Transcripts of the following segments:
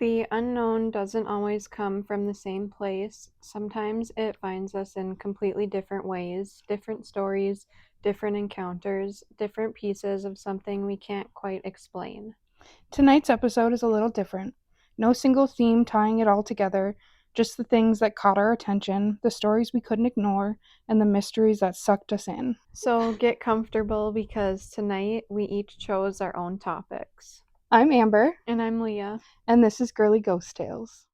The unknown doesn't always come from the same place. Sometimes it finds us in completely different ways, different stories, different encounters, different pieces of something we can't quite explain. Tonight's episode is a little different. No single theme tying it all together, just the things that caught our attention, the stories we couldn't ignore, and the mysteries that sucked us in. So get comfortable because tonight we each chose our own topics. I'm Amber, And I'm Leah. and this is Girly Ghost Tales.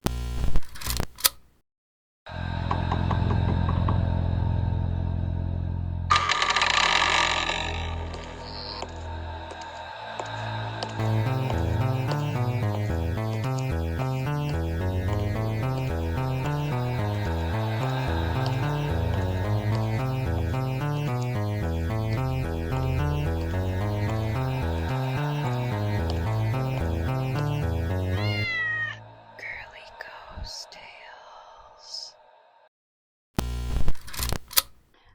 Girly Ghost Tales.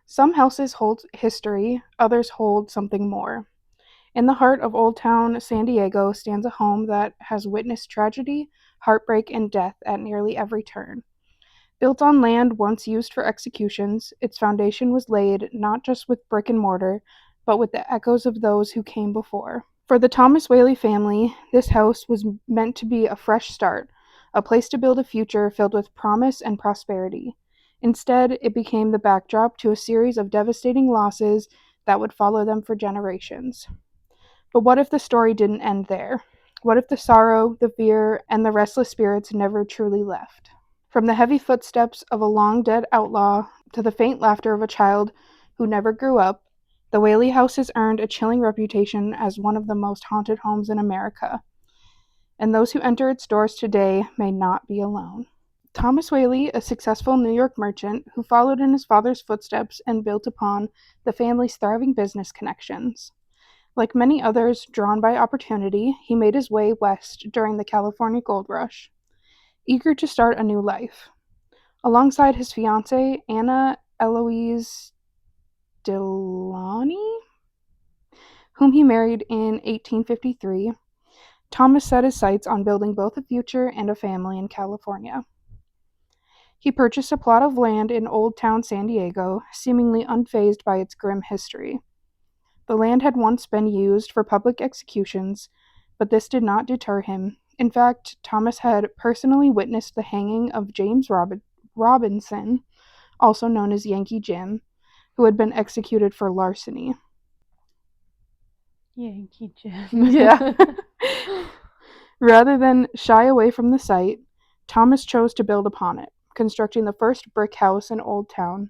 Some houses hold history, others hold something more. In the heart of Old Town San Diego stands a home that has witnessed tragedy, heartbreak, and death at nearly every turn. Built on land once used for executions, its foundation was laid not just with brick and mortar, but with the echoes of those who came before. For the Thomas Whaley family, this house was meant to be a fresh start, a place to build a future filled with promise and prosperity. Instead, it became the backdrop to a series of devastating losses that would follow them for generations. But what if the story didn't end there? What if the sorrow, the fear, and the restless spirits never truly left? From the heavy footsteps of a long dead outlaw to the faint laughter of a child who never grew up, the Whaley House has earned a chilling reputation as one of the most haunted homes in America, and those who enter its doors today may not be alone. Thomas Whaley, a successful New York merchant who followed in his father's footsteps and built upon the family's thriving business connections. Like many others drawn by opportunity, he made his way west during the California gold rush, eager to start a new life. Alongside his fiancée, Anna Eloise Delany, whom he married in 1853, Thomas set his sights on building both a future and a family in California. He purchased a plot of land in Old Town San Diego, seemingly unfazed by its grim history. The land had once been used for public executions, but this did not deter him. In fact, Thomas had personally witnessed the hanging of James Robinson, also known as Yankee Jim, who had been executed for larceny. Yankee Jim. Yeah. Rather than shy away from the site, Thomas chose to build upon it, constructing the first brick house in Old Town,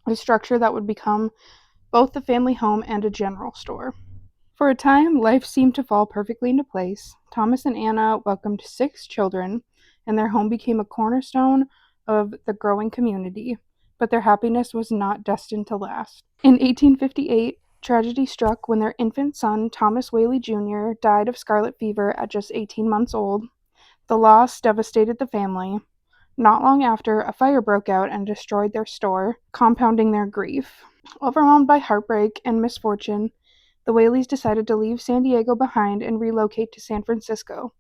a structure that would become both the family home and a general store. For a time, life seemed to fall perfectly into place. Thomas and Anna welcomed 6 children, and their home became a cornerstone of the growing community. But their happiness was not destined to last. In 1858, tragedy struck when their infant son, Thomas Whaley Jr., died of scarlet fever at just 18 months old. The loss devastated the family. Not long after, a fire broke out and destroyed their store, compounding their grief. Overwhelmed by heartbreak and misfortune, the Whaleys decided to leave San Diego behind and relocate to San Francisco.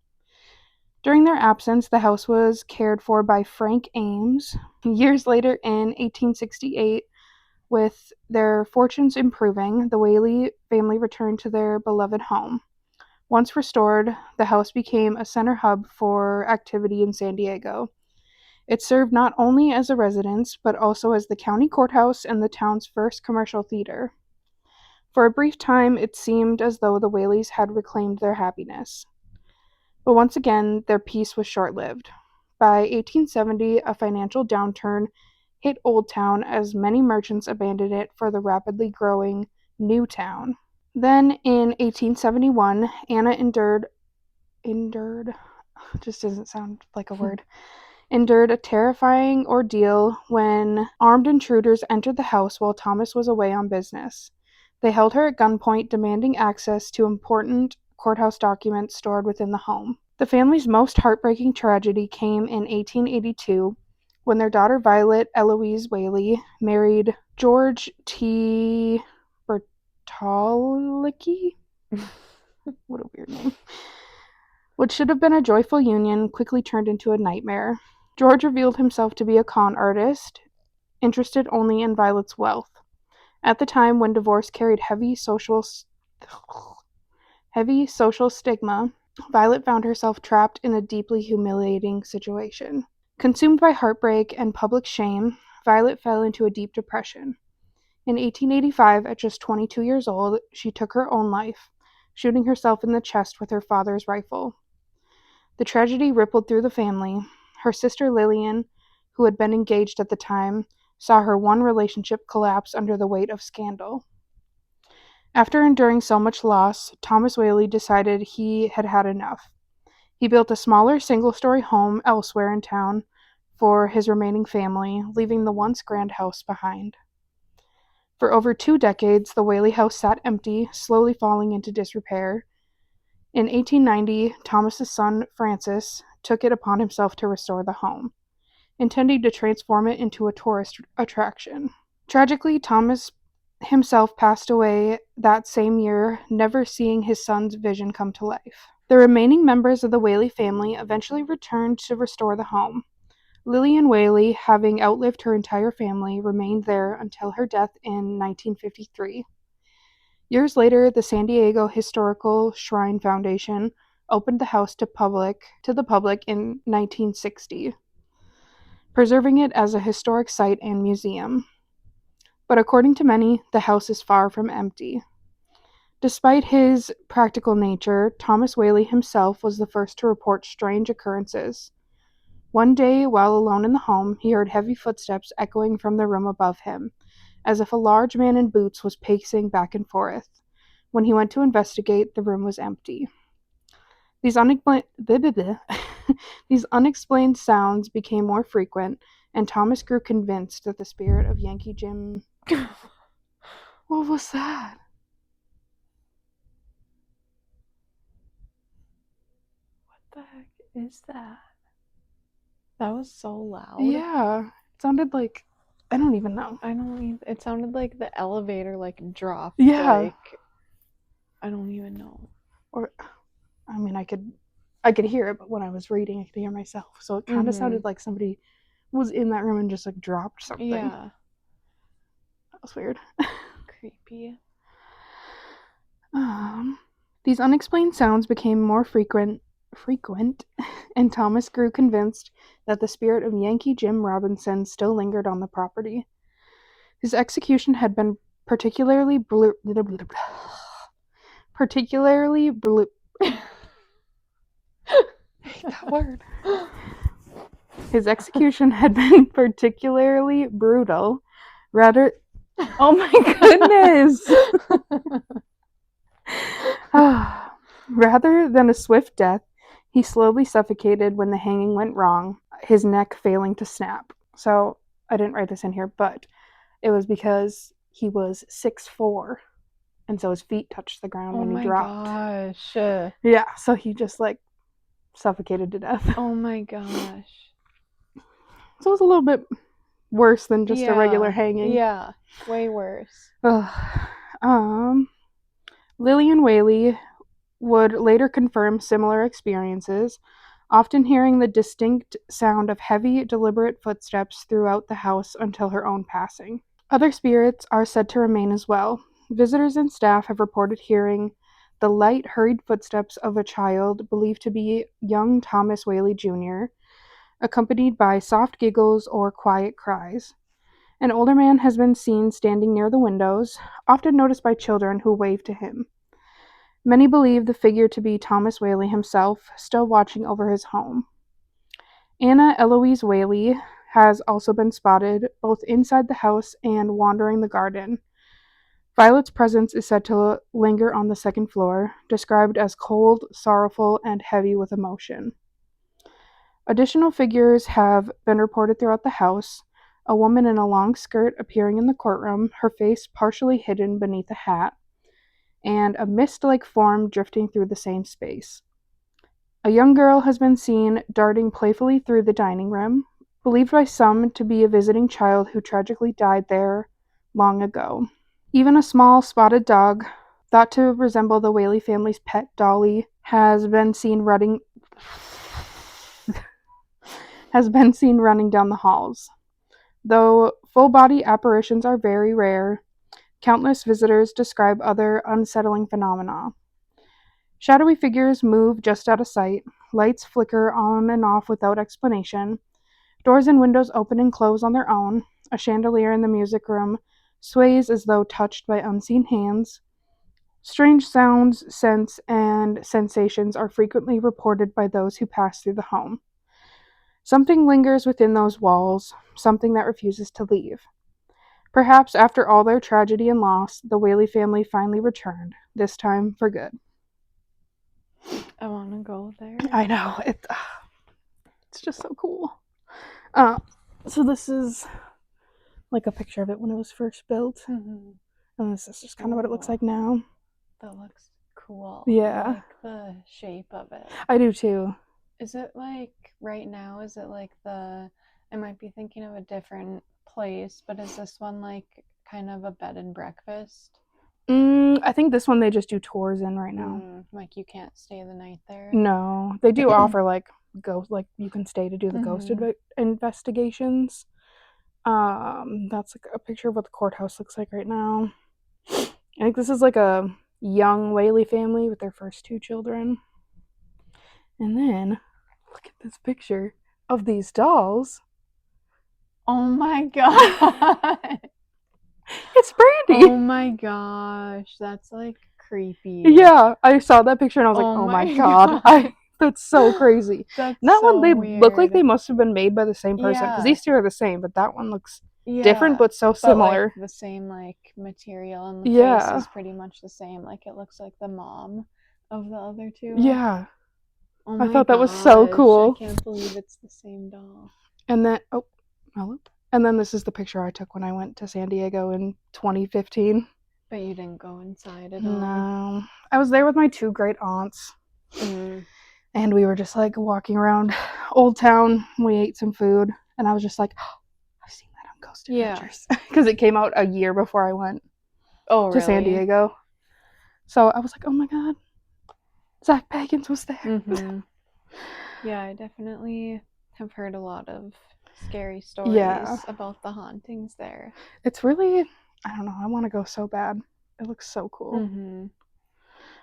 During their absence, the house was cared for by Frank Ames. Years later, in 1868, with their fortunes improving, the Whaley family returned to their beloved home. Once restored, the house became a center hub for activity in San Diego. It served not only as a residence, but also as the county courthouse and the town's first commercial theater. For a brief time, it seemed as though the Whaleys had reclaimed their happiness. But once again, their peace was short-lived. By 1870, a financial downturn hit Old Town as many merchants abandoned it for the rapidly growing New Town. Then, in 1871, Anna endured, just doesn't sound like a word, endured a terrifying ordeal when armed intruders entered the house while Thomas was away on business. They held her at gunpoint, demanding access to important courthouse documents stored within the home. The family's most heartbreaking tragedy came in 1882 when their daughter Violet Eloise Whaley married George T. Bertolicki. What a weird name. What should have been a joyful union quickly turned into a nightmare. George revealed himself to be a con artist, interested only in Violet's wealth. At the time when divorce carried heavy social stigma, Violet found herself trapped in a deeply humiliating situation. Consumed by heartbreak and public shame, Violet fell into a deep depression. In 1885, at just 22 years old, she took her own life, shooting herself in the chest with her father's rifle. The tragedy rippled through the family. Her sister Lillian, who had been engaged at the time, saw her one relationship collapse under the weight of scandal. After enduring so much loss, Thomas Whaley decided he had had enough. He built a smaller single-story home elsewhere in town for his remaining family, leaving the once grand house behind. For over 2 decades, the Whaley House sat empty, slowly falling into disrepair. In 1890, Thomas's son, Francis, took it upon himself to restore the home, intending to transform it into a tourist attraction. Tragically, Thomas himself passed away that same year, never seeing his son's vision come to life. The remaining members of the Whaley family eventually returned to restore the home. Lillian Whaley, having outlived her entire family, remained there until her death in 1953. Years later, the San Diego Historical Shrine Foundation opened the house to the public in 1960, preserving it as a historic site and museum. But according to many, the house is far from empty. Despite his practical nature, Thomas Whaley himself was the first to report strange occurrences. One day, while alone in the home, he heard heavy footsteps echoing from the room above him, as if a large man in boots was pacing back and forth. When he went to investigate, the room was empty. These unexplained sounds became more frequent, and Thomas grew convinced that the spirit of Yankee Jim... What was that? What the heck is that? That was so loud. Yeah, it sounded like... I don't even know. It sounded like the elevator dropped. Yeah. I don't even know. Or, I mean, I could hear it, but when I was reading, I could hear myself. So it kind of sounded like somebody was in that room and just dropped something. Yeah. That was weird. Creepy. These unexplained sounds became more frequent, and Thomas grew convinced that the spirit of Yankee Jim Robinson still lingered on the property. His execution had been particularly that word. His execution had been particularly brutal, rather... Oh my goodness! Rather than a swift death, he slowly suffocated when the hanging went wrong, his neck failing to snap. So, I didn't write this in here, but it was because he was 6'4", and so his feet touched the ground when he dropped. Oh my gosh. Yeah, so he just suffocated to death. Oh my gosh. So it was a little bit worse than just a regular hanging. Yeah, way worse. Lillian Whaley would later confirm similar experiences, often hearing the distinct sound of heavy, deliberate footsteps throughout the house until her own passing. Other spirits are said to remain as well. Visitors and staff have reported hearing the light, hurried footsteps of a child believed to be young Thomas Whaley Jr., accompanied by soft giggles or quiet cries. An older man has been seen standing near the windows, often noticed by children who wave to him. Many believe the figure to be Thomas Whaley himself, still watching over his home. Anna Eloise Whaley has also been spotted, both inside the house and wandering the garden. Violet's presence is said to linger on the second floor, described as cold, sorrowful, and heavy with emotion. Additional figures have been reported throughout the house, a woman in a long skirt appearing in the courtroom, her face partially hidden beneath a hat, and a mist-like form drifting through the same space. A young girl has been seen darting playfully through the dining room, believed by some to be a visiting child who tragically died there long ago. Even a small spotted dog, thought to resemble the Whaley family's pet Dolly, has been seen has been seen running down the halls. Though full-body apparitions are very rare, countless visitors describe other unsettling phenomena. Shadowy figures move just out of sight, lights flicker on and off without explanation, doors and windows open and close on their own, a chandelier in the music room sways as though touched by unseen hands. Strange sounds, scents, and sensations are frequently reported by those who pass through the home. Something lingers within those walls, something that refuses to leave. Perhaps after all their tragedy and loss, the Whaley family finally returned, this time for good. I want to go there. I know, it's just so cool. So this is like a picture of it when it was first built, and this is just kind of what it looks like now. That looks cool. Yeah. I like the shape of it. I do too. Is it like right now? Is it like I might be thinking of a different place, but is this one like kind of a bed and breakfast? I think this one they just do tours in right now. Like you can't stay the night there? No, they do offer like you can stay to do the ghost Mhm. investigations. That's like a picture of what the courthouse looks like right now. I think this is like a young Whaley family with their first 2 children. And then look at this picture of these dolls. Oh my god. It's Brandy. Oh my gosh, that's like creepy. Yeah, I saw that picture and I was like, oh my god. God. That's so crazy. That's And that so one, they weird. look like they must have been made by the same person because Yeah. these 2 are the same, but that one looks Yeah, different but so but similar. like the same like material, and the Yeah. face is pretty much the same. Like it looks like the mom of the other 2. Yeah. Oh I my thought that was so gosh, cool. I can't believe it's the same doll. And then and then this is the picture I took when I went to San Diego in 2015. But you didn't go inside at all. No, I was there with my 2 great aunts, and we were just like walking around Old Town. We ate some food, and I was just like, oh, I've seen that on Ghost Adventures because it came out a year before I went to San Diego. So I was like, oh my god, Zach Bagans was there. Yeah, I definitely have heard a lot of scary stories about the hauntings there. It's really, I don't know, I want to go so bad. It looks so cool.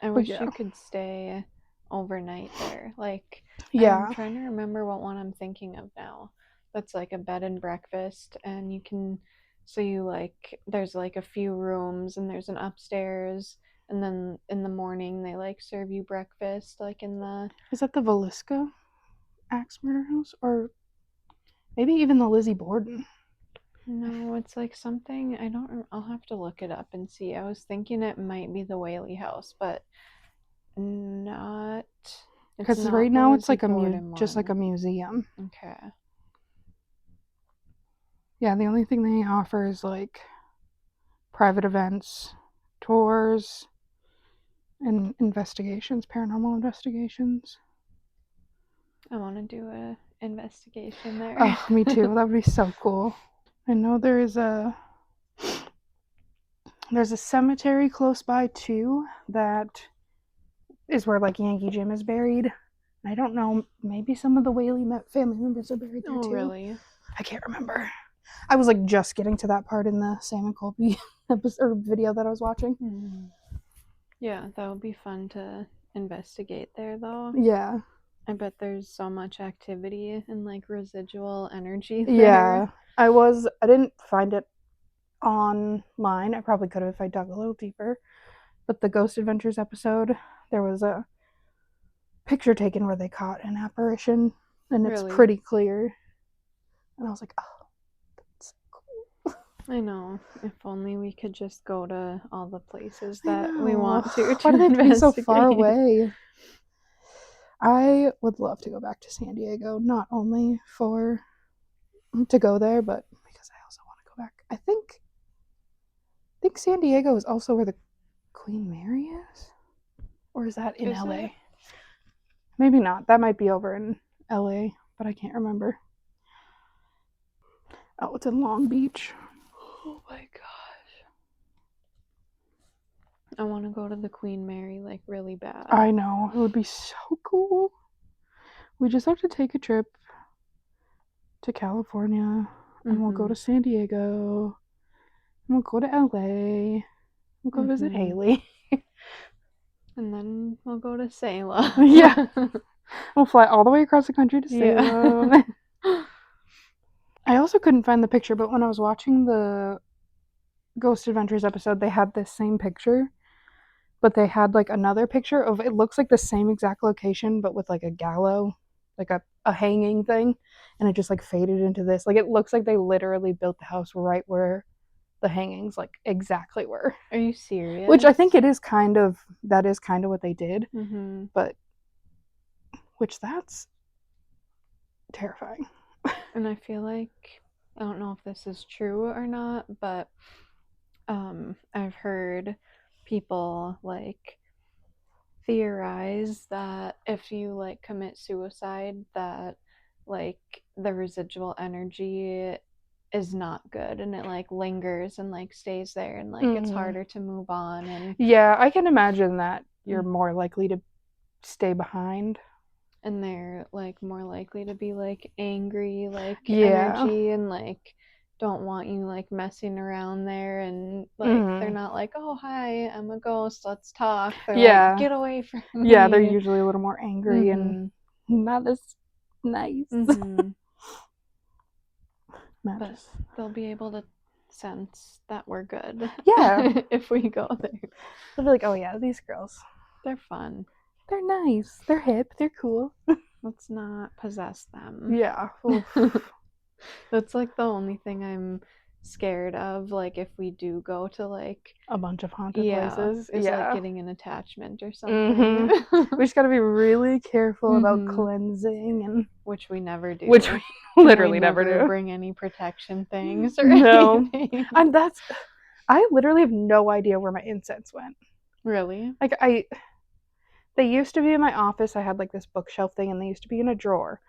I wish you could stay overnight there. Like, I'm trying to remember what one I'm thinking of now. That's like a bed and breakfast, and you can, so you like, there's like a few rooms, and there's an upstairs, and then in the morning they like serve you breakfast, like in the. Is that the Velisca Axe Murder House? Or maybe even the Lizzie Borden? No, it's like something, I don't, I'll have to look it up and see. I was thinking it might be the Whaley House, but not. Because right now it's like just like a museum. Okay. Yeah, the only thing they offer is like private events, tours, and investigations, paranormal investigations. I want to do a investigation there. Oh, me too. That would be so cool. I know there's a cemetery close by too that is where like Yankee Jim is buried. I don't know, maybe some of the Whaley family members are buried there too. Oh, really? I can't remember. I was like just getting to that part in the Sam and Colby video that I was watching. Yeah, that would be fun to investigate there though. Yeah. I bet there's so much activity and like residual energy there. Yeah. I didn't find it online. I probably could have if I dug a little deeper. But the Ghost Adventures episode, there was a picture taken where they caught an apparition, and it's pretty clear. And I was like, oh, that's cool. I know. If only we could just go to all the places that we want to Why do they have to be so investigate? far away? I would love to go back to San Diego, not only to go there, but because I also want to go back. I think San Diego is also where the Queen Mary is? Or is that in LA? Maybe not. That might be over in LA, but I can't remember. Oh, it's in Long Beach. Oh my gosh. I want to go to the Queen Mary like really bad. I know. It would be so cool. We just have to take a trip to California, and we'll go to San Diego, and we'll go to LA, we'll go visit Haley. And then we'll go to Salem. Yeah. We'll fly all the way across the country to Salem. Yeah. I also couldn't find the picture, but when I was watching the Ghost Adventures episode, they had this same picture, but they had like another picture of it looks like the same exact location, but with like a gallows, like a hanging thing, and it just like faded into this. Like it looks like they literally built the house right where the hangings like exactly were. Are you serious? Which I think it is kind of what they did. But which that's terrifying. And I feel like I don't know if this is true or not, but I've heard people like theorize that if you like commit suicide, that like the residual energy is not good, and it like lingers and like stays there, and like it's harder to move on. And yeah, I can imagine that you're more likely to stay behind, and they're like more likely to be like angry, like energy, and like don't want you like messing around there, and like they're not like, oh hi, I'm a ghost, let's talk. They're like, get away from me. Yeah, they're usually a little more angry and not as nice. But they'll be able to sense that we're good. Yeah. If we go there. They'll be like, oh yeah, these girls, they're fun. They're nice. They're hip. They're cool. Let's not possess them. Yeah. That's like the only thing I'm scared of, like if we do go to like a bunch of haunted places, is like getting an attachment or something. We just gotta be really careful about cleansing, and which we never do. Which we literally never do. Bring any protection things or anything. And I literally have no idea where my incense went. Really? Like they used to be in my office. I had like this bookshelf thing, and they used to be in a drawer,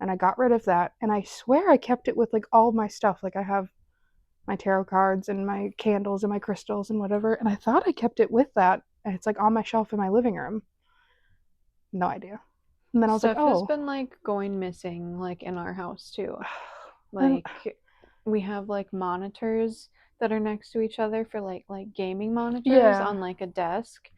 and I got rid of that, and I swear I kept it with like all of my stuff. Like I have my tarot cards and my candles and my crystals and whatever, and I thought I kept it with that, and it's like on my shelf in my living room. No idea. And then I was Stuff like, oh, has been like going missing, like in our house too. Like we have like monitors that are next to each other for like gaming monitors on like a desk,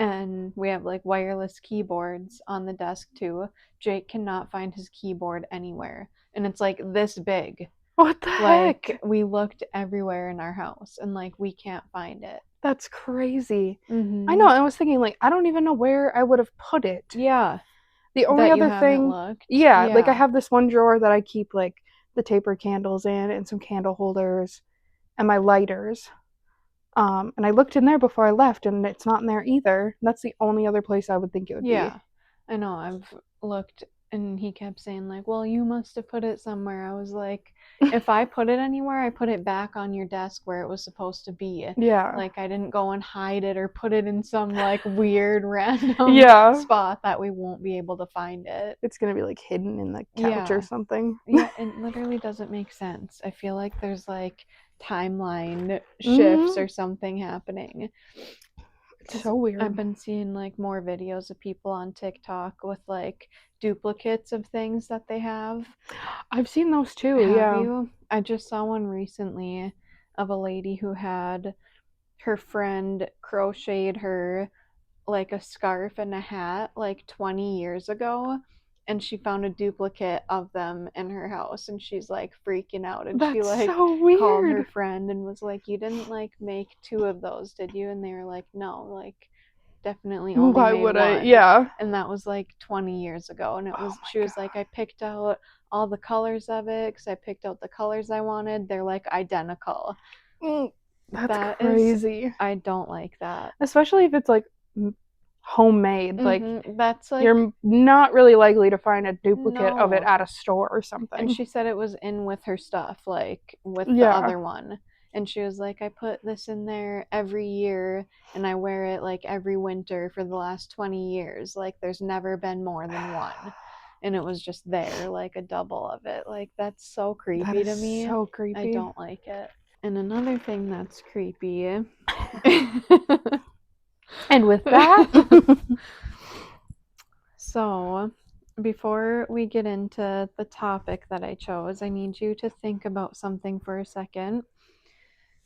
and we have like wireless keyboards on the desk too. Jake cannot find his keyboard anywhere, and it's like this big. What the heck? We looked everywhere in our house, and like we can't find it. That's crazy. I know. I was thinking like I don't even know where I would have put it. Yeah. The only other thing, like I have this one drawer that I keep like the taper candles in, and some candle holders, and my lighters. And I looked in there before I left, and it's not in there either. That's the only other place I would think it would be. Yeah, I know. I've looked, and he kept saying like, well, you must have put it somewhere. I was like, if I put it anywhere, I put it back on your desk where it was supposed to be. Yeah. Like I didn't go and hide it or put it in some like weird random spot that we won't be able to find it. It's gonna be like hidden in the couch or something. Yeah, it literally doesn't make sense. I feel like there's like timeline shifts or something happening. It's so weird. I've been seeing like more videos of people on TikTok with like duplicates of things that they have. I've seen those too. Have you? I just saw one recently of a lady who had her friend crocheted her like a scarf and a hat like 20 years ago, and she found a duplicate of them in her house, and she's like freaking out, and she like called her friend and was like, you didn't like make 2 of those, did you? And they were like, no, like definitely only why made would one. I? Yeah. And that was like 20 years ago, and it was she was like, I picked out all the colors of it because I picked out the colors I wanted. They're like identical. That's crazy. I don't like that, especially if it's like homemade. Like that's like you're not really likely to find a duplicate of it at a store or something. And she said it was in with her stuff, like with the other one. And she was like, I put this in there every year, and I wear it like every winter for the last 20 years. Like there's never been more than one. And it was just there, like a double of it. Like that's so creepy to me. So creepy. I don't like it. And another thing that's creepy. And with that, so Before we get into the topic that I chose, I need you to think about something for a second.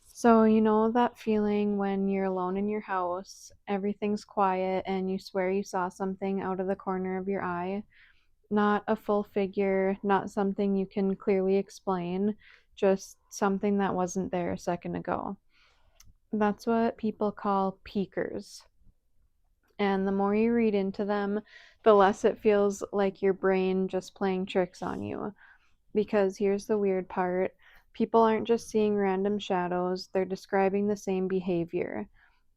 So, you know that feeling when you're alone in your house, everything's quiet, and you swear you saw something out of the corner of your eye? Not a full figure, not something you can clearly explain, just something that wasn't there a second ago. That's what people call peekers. And the more you read into them, the less it feels like your brain just playing tricks on you. Because here's the weird part, people aren't just seeing random shadows, they're describing the same behavior.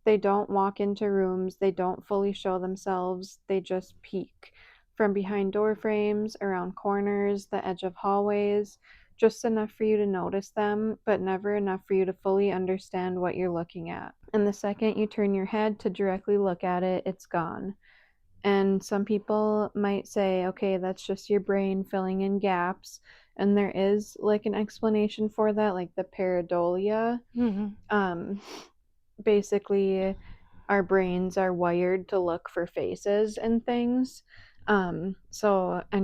They don't walk into rooms, they don't fully show themselves, they just peek. From behind door frames, around corners, the edge of hallways, just enough for you to notice them, but never enough for you to fully understand what you're looking at. And the second you turn your head to directly look at it, it's gone. And some people might say, okay, that's just your brain filling in gaps. And there is like an explanation for that, like the pareidolia. Mm-hmm. Basically, our brains are wired to look for faces and things. And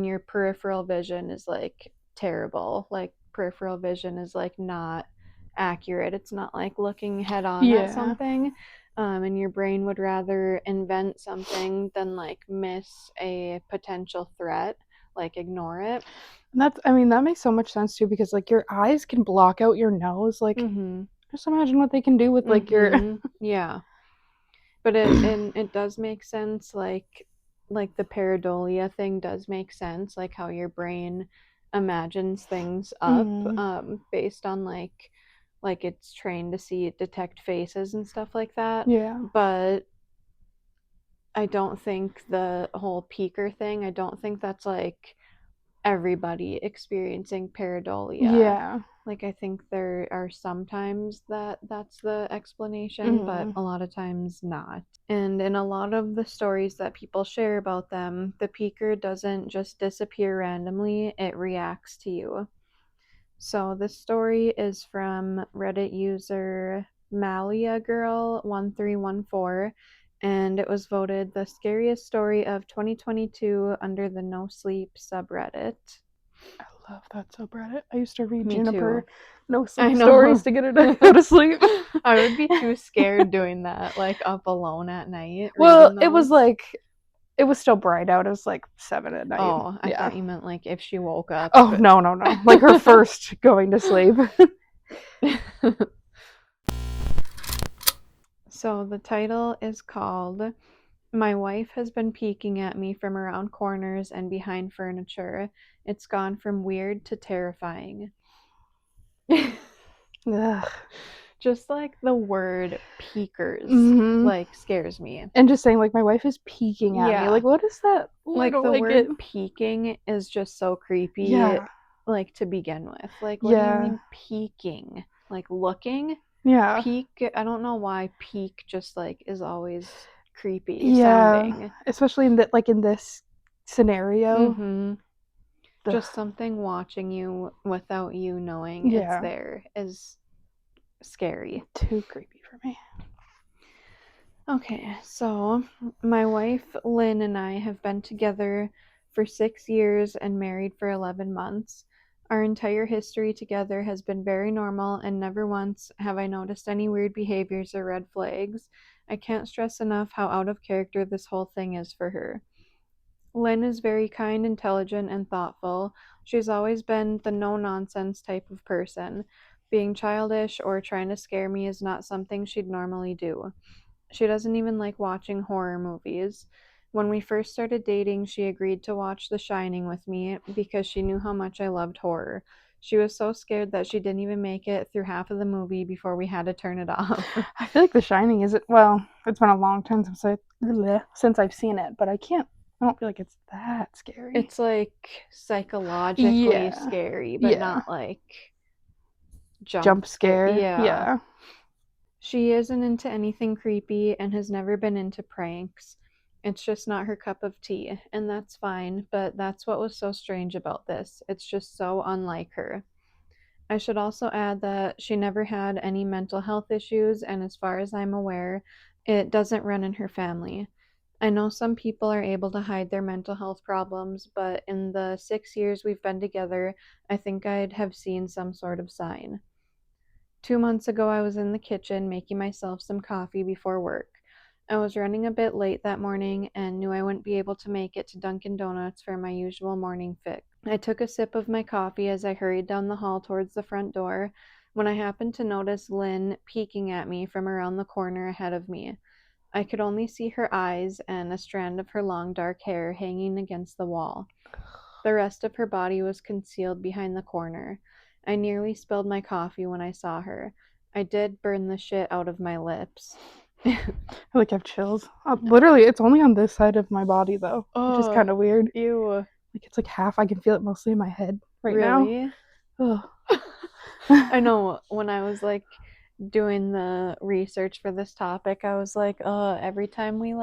your peripheral vision is like terrible. Like, peripheral vision is like not accurate. It's not like looking head on at Yeah. something. And your brain would rather invent something than like miss a potential threat, like ignore it. That makes so much sense too, because like your eyes can block out your nose. Like, Mm-hmm. just imagine what they can do with like your. Mm-hmm. Yeah. But it does make sense, like the pareidolia thing does make sense, like how your brain imagines things up Mm, based on like it's trained to see detect faces and stuff like that. yeah. But I don't think the whole peaker thing, I don't think that's like everybody experiencing pareidolia. Yeah. Like, I think there are some times that that's the explanation, but Mm, a lot of times not. And in a lot of the stories that people share about them, the peaker doesn't just disappear randomly, it reacts to you. So this story is from Reddit user Malia Girl 1314, and it was voted the scariest story of 2022 under the No Sleep subreddit. I love that subreddit. I used to read Me too. Juniper no I sleep stories know. to get her to go to sleep. I would be too scared doing that, like up alone at night Well, reading it was those. like it was still bright out. It was like 7 at night. Oh, I Yeah. thought you meant like if she woke up. Oh no, no, no! Like her first going to sleep. So the title is called My Wife Has Been Peeking at Me from Around Corners and Behind Furniture. It's gone from weird to terrifying. Ugh. Just like the word peekers Mm-hmm. like scares me. And just saying like my wife is peeking at me. Yeah. Like what is that? Oh, I Like don't the like it. word peeking is just so creepy, Yeah. like to begin with. Like, what do you Yeah. mean peeking? Like looking? Yeah. Peek, I don't know why peek just like is always creepy Yeah. sounding. Especially in that like in this scenario. Mm-hmm. Ugh. Just something watching you without you knowing it's Yeah. there is scary. Too creepy for me. Okay, so my wife Lynn and I have been together for 6 years and married for 11 months. Our entire history together has been very normal, and never once have I noticed any weird behaviors or red flags. I can't stress enough how out of character this whole thing is for her. Lynn is very kind, intelligent, and thoughtful. She's always been the no nonsense type of person. Being childish or trying to scare me is not something she'd normally do. She doesn't even like watching horror movies. When we first started dating, she agreed to watch The Shining with me because she knew how much I loved horror. She was so scared that she didn't even make it through half of the movie before we had to turn it off. I feel like The Shining isn't well, it's been a long time since I've seen it, but I don't feel like it's that scary. It's like psychologically Yeah. scary, but Yeah. not like Jump jump scare. scare. Yeah. Yeah. She isn't into anything creepy and has never been into pranks. It's just not her cup of tea, and that's fine, but that's what was so strange about this. It's just so unlike her. I should also add that she never had any mental health issues, and as far as I'm aware, it doesn't run in her family. I know some people are able to hide their mental health problems, but in the 6 years we've been together, I think I'd have seen some sort of sign. 2 months ago, I was in the kitchen making myself some coffee before work. I was running a bit late that morning and knew I wouldn't be able to make it to Dunkin' Donuts for my usual morning fix. I took a sip of my coffee as I hurried down the hall towards the front door when I happened to notice Lynn peeking at me from around the corner ahead of me. I could only see her eyes and a strand of her long dark hair hanging against the wall. The rest of her body was concealed behind the corner. I nearly spilled my coffee when I saw her. I did burn the shit out of my lips. I have chills. Literally, it's only on this side of my body though, which is Oh, kind of weird. ew. It's half. I can feel it mostly in my head right now. Really? Ugh. I know when I was doing the research for this topic, I was like, every time we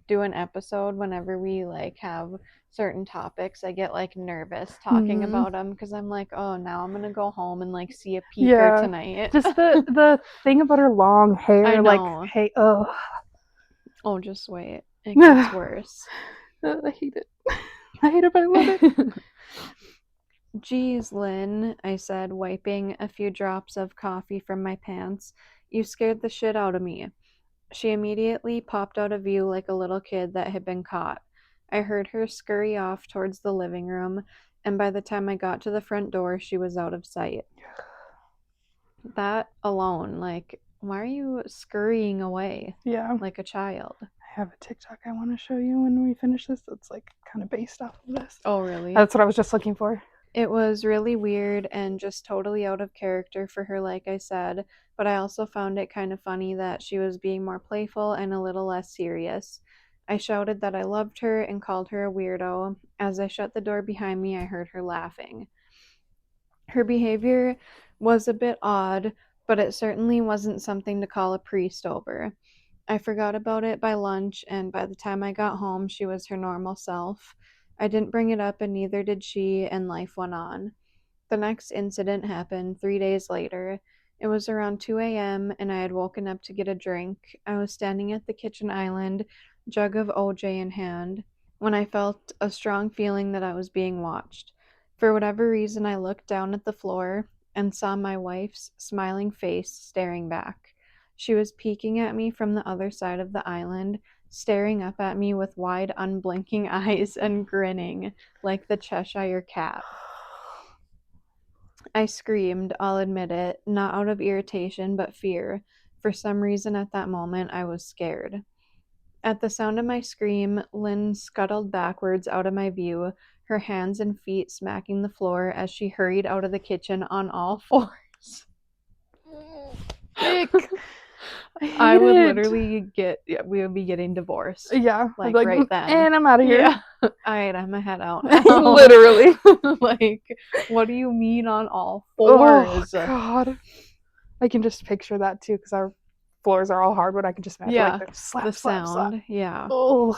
do an episode, whenever we have certain topics, I get nervous talking Mhm. about them because I'm like, oh, now I'm gonna go home and see a peeker Yeah. tonight. Just the thing about her long I hair, know. hey, ugh. Oh, just wait. It gets worse. I hate it. I hate it, but I love it. Geez, Lynn, I said, wiping a few drops of coffee from my pants. You scared the shit out of me. She immediately popped out of view like a little kid that had been caught. I heard her scurry off towards the living room, and by the time I got to the front door, she was out of sight. That alone, why are you scurrying away Yeah. like a child? I have a TikTok I want to show you when we finish this. It's kind of based off of this. Oh, really? That's what I was just looking for. It was really weird and just totally out of character for her, like I said, but I also found it kind of funny that she was being more playful and a little less serious. I shouted that I loved her and called her a weirdo. As I shut the door behind me, I heard her laughing. Her behavior was a bit odd, but it certainly wasn't something to call a priest over. I forgot about it by lunch, and by the time I got home, she was her normal self. I didn't bring it up, and neither did she, and life went on. The next incident happened 3 days later. It was around 2 a.m., and I had woken up to get a drink. I was standing at the kitchen island, jug of OJ in hand, when I felt a strong feeling that I was being watched. For whatever reason, I looked down at the floor and saw my wife's smiling face staring back. She was peeking at me from the other side of the island, staring up at me with wide, unblinking eyes and grinning like the Cheshire cat. I screamed, I'll admit it, not out of irritation, but fear. For some reason at that moment, I was scared. At the sound of my scream, Lynn scuttled backwards out of my view, her hands and feet smacking the floor as she hurried out of the kitchen on all fours. Ick. I would it. literally we would be getting divorced. Yeah. I'd be Right then. And I'm out of here. Yeah. All right, I'm gonna head out now. Literally. What do you mean on all Oh, fours? God. I can just picture that too because our floors are all hardwood. I can just imagine Yeah, the slap, the slap, slap. sound. Yeah. Oh.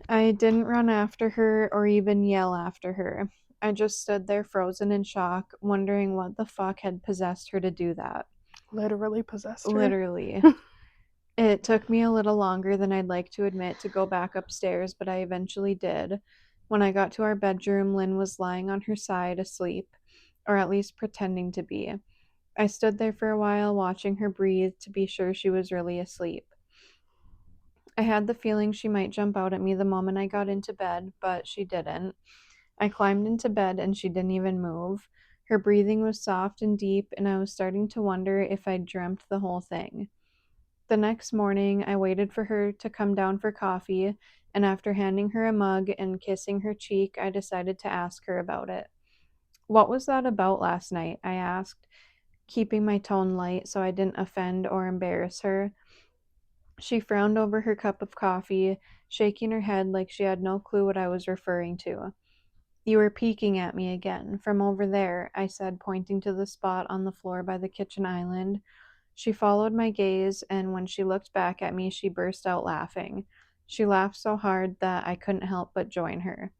I didn't run after her or even yell after her. I just stood there frozen in shock, wondering what the fuck had possessed her to do that. Literally possessed her. Literally. It took me a little longer than I'd like to admit to go back upstairs, but I eventually did. When I got to our bedroom, Lynn was lying on her side, asleep, or at least pretending to be. I stood there for a while, watching her breathe to be sure she was really asleep. I had the feeling she might jump out at me the moment I got into bed, but she didn't. I climbed into bed and she didn't even move. Her breathing was soft and deep, and I was starting to wonder if I'd dreamt the whole thing. The next morning, I waited for her to come down for coffee, and after handing her a mug and kissing her cheek, I decided to ask her about it. What was that about last night? I asked, keeping my tone light so I didn't offend or embarrass her. She frowned over her cup of coffee, shaking her head like she had no clue what I was referring to. You were peeking at me again, from over there, I said, pointing to the spot on the floor by the kitchen island. She followed my gaze, and when she looked back at me, she burst out laughing. She laughed so hard that I couldn't help but join her.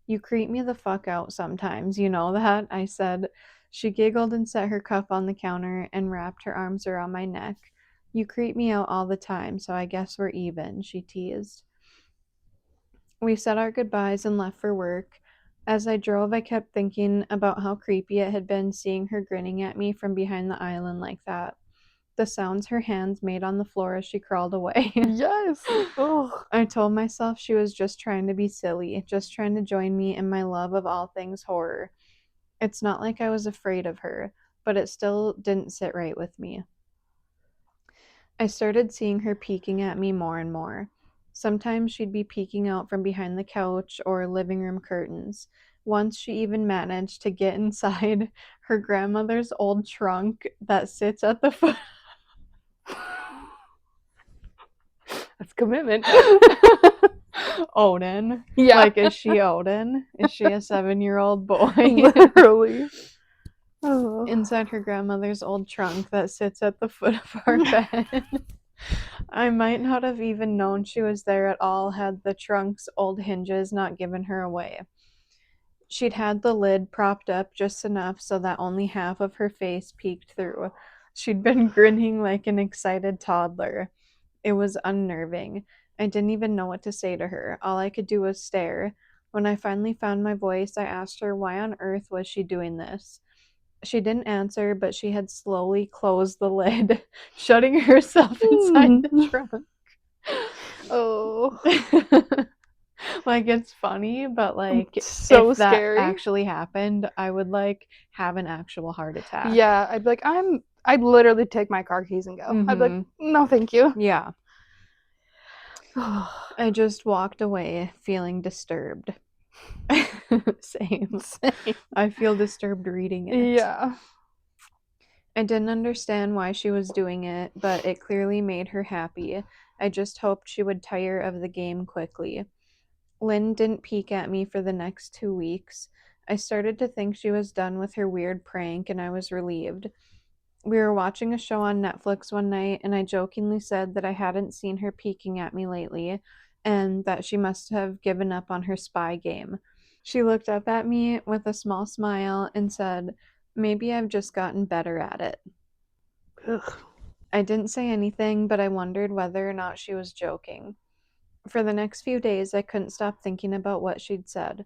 You creep me the fuck out sometimes, you know that? I said. She giggled and set her cup on the counter and wrapped her arms around my neck. You creep me out all the time, so I guess we're even, she teased. We said our goodbyes and left for work. As I drove, I kept thinking about how creepy it had been seeing her grinning at me from behind the island like that. The sounds her hands made on the floor as she crawled away. Yes. Ugh. I told myself she was just trying to be silly, just trying to join me in my love of all things horror. It's not like I was afraid of her, but it still didn't sit right with me. I started seeing her peeking at me more and more. Sometimes she'd be peeking out from behind the couch or living room curtains. Once she even managed to get inside her grandmother's old trunk that sits at the foot. That's commitment. Odin. Yeah. Like, is she Odin? Is she a 7-year-old boy? Literally. Oh. Inside her grandmother's old trunk that sits at the foot of our bed. I might not have even known she was there at all had the trunk's old hinges not given her away. She'd had the lid propped up just enough so that only half of her face peeked through. She'd been grinning like an excited toddler. It was unnerving. I didn't even know what to say to her. All I could do was stare. When I finally found my voice, I asked her why on earth was she doing this. She didn't answer, but she had slowly closed the lid, shutting herself inside the trunk. Oh. Like, it's funny, but like So if that scary. actually happened, I would like have an actual heart attack. Yeah, I'd be like, I'd literally take my car keys and go. I'd be like, no, thank you. Yeah. I just walked away feeling disturbed. Same. I feel disturbed reading it. Yeah. I didn't understand why she was doing it, but it clearly made her happy. I just hoped she would tire of the game quickly. Lynn didn't peek at me for the next 2 weeks. I started to think she was done with her weird prank, and I was relieved. We were watching a show on Netflix one night, and I jokingly said that I hadn't seen her peeking at me lately, and that she must have given up on her spy game. She looked up at me with a small smile and said, "Maybe I've just gotten better at it." Ugh. I didn't say anything, but I wondered whether or not she was joking. For the next few days, I couldn't stop thinking about what she'd said.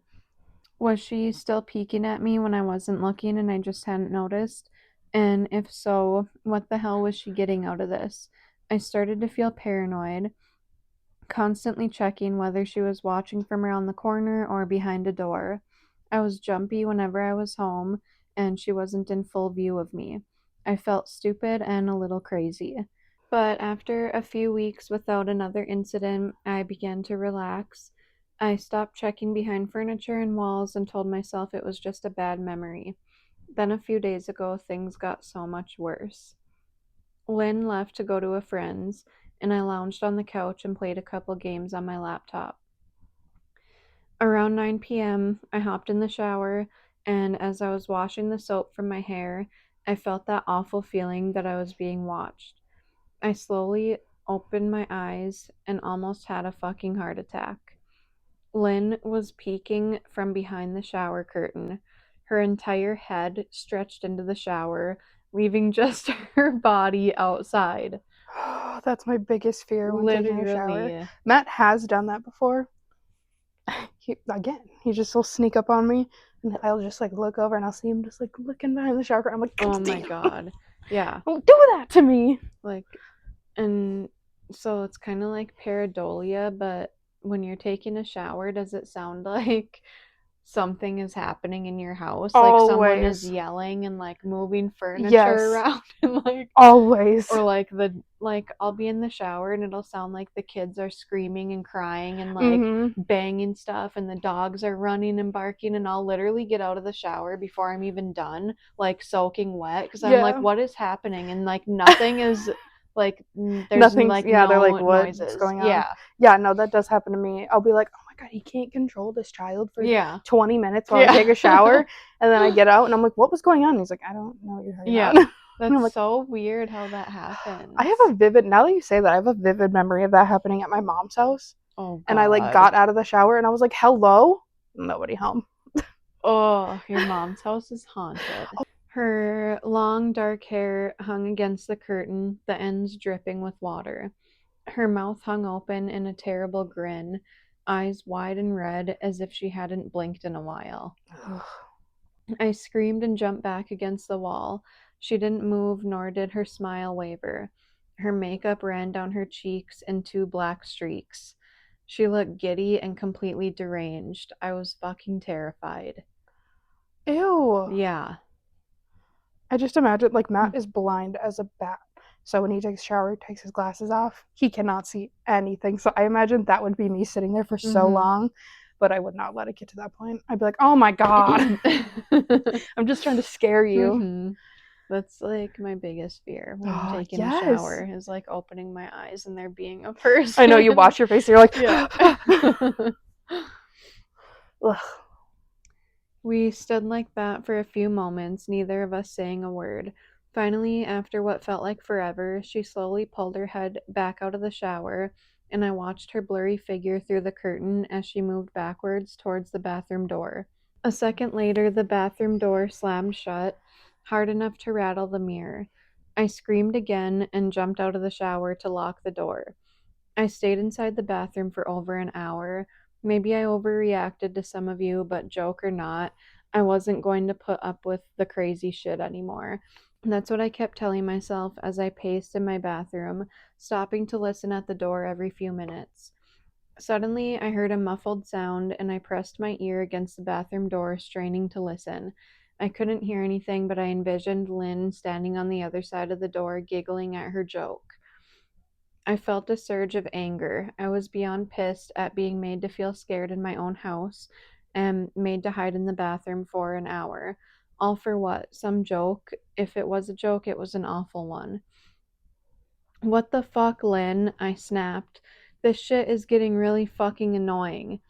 Was she still peeking at me when I wasn't looking and I just hadn't noticed? And if so, what the hell was she getting out of this? I started to feel paranoid, constantly checking whether she was watching from around the corner or behind a door. I was jumpy whenever I was home and she wasn't in full view of me. I felt stupid and a little crazy. But after a few weeks without another incident, I began to relax. I stopped checking behind furniture and walls and told myself it was just a bad memory. Then a few days ago, things got so much worse. Lynn left to go to a friend's, and I lounged on the couch and played a couple games on my laptop. Around 9 p.m., I hopped in the shower, and as I was washing the soap from my hair, I felt that awful feeling that I was being watched. I slowly opened my eyes and almost had a fucking heart attack. Lynn was peeking from behind the shower curtain, her entire head stretched into the shower, leaving just her body outside. That's my biggest fear when taking a shower. Literally. Matt has done that before. He just will sneak up on me, and I'll just like look over and I'll see him just like looking behind the shower curtain. I'm like, Oh my god. Yeah. don't do that to me. Like, and so it's kind of like pareidolia, but when you're taking a shower, does it sound like something is happening in your house? Like someone is Always. yelling and like moving furniture Yes. around and like Always. or like I'll be in the shower and it'll sound like the kids are screaming and crying and like banging stuff and the dogs are running and barking, and I'll literally get out of the shower before I'm even done, like soaking wet, because I'm like, what is happening? And like nothing is like there's Nothing's, like yeah, no they're like, what's noises going on? Yeah. Yeah, no, that does happen to me. I'll be like, oh my god, he can't control this child for Yeah. 20 minutes while I take a shower. And then I get out and I'm like, what was going on? And he's like, I don't know what you're talking about. That's like, so weird how that happens. I have a vivid, now that you say that, I have a vivid memory of that happening at my mom's house. Oh god. And I like got out of the shower and I was like, hello? Nobody home. Oh, your mom's house is haunted. Her long dark hair hung against the curtain, the ends dripping with water. Her mouth hung open in a terrible grin. eyes wide and red as if she hadn't blinked in a while. Ugh. I screamed and jumped back against the wall. She didn't move, nor did her smile waver. Her makeup ran down her cheeks in two black streaks. She looked giddy and completely deranged. I was fucking terrified. Ew. Yeah. I just imagine, like, Matt is blind as a bat. So when he takes a shower, he takes his glasses off, he cannot see anything. So I imagine that would be me sitting there for so Mhm. long, but I would not let it get to that point. I'd be like, oh my God, I'm just trying to scare you. Mhm. That's like my biggest fear when Oh, taking a yes. shower is like opening my eyes and there being a person. I know, you wash your face and you're like, Yeah. ugh. We stood like that for a few moments, neither of us saying a word. Finally, after what felt like forever, she slowly pulled her head back out of the shower, and I watched her blurry figure through the curtain as she moved backwards towards the bathroom door. A second later, the bathroom door slammed shut, hard enough to rattle the mirror. I screamed again and jumped out of the shower to lock the door. I stayed inside the bathroom for over an hour. Maybe I overreacted to some of you, but joke or not, I wasn't going to put up with the crazy shit anymore. That's what I kept telling myself as I paced in my bathroom, stopping to listen at the door every few minutes. Suddenly, I heard a muffled sound and I pressed my ear against the bathroom door, straining to listen. I couldn't hear anything, but I envisioned Lynn standing on the other side of the door, giggling at her joke. I felt a surge of anger. I was beyond pissed at being made to feel scared in my own house and made to hide in the bathroom for an hour. All for what? Some joke? If it was a joke, it was an awful one. What the fuck, Lynn? I snapped. This shit is getting really fucking annoying.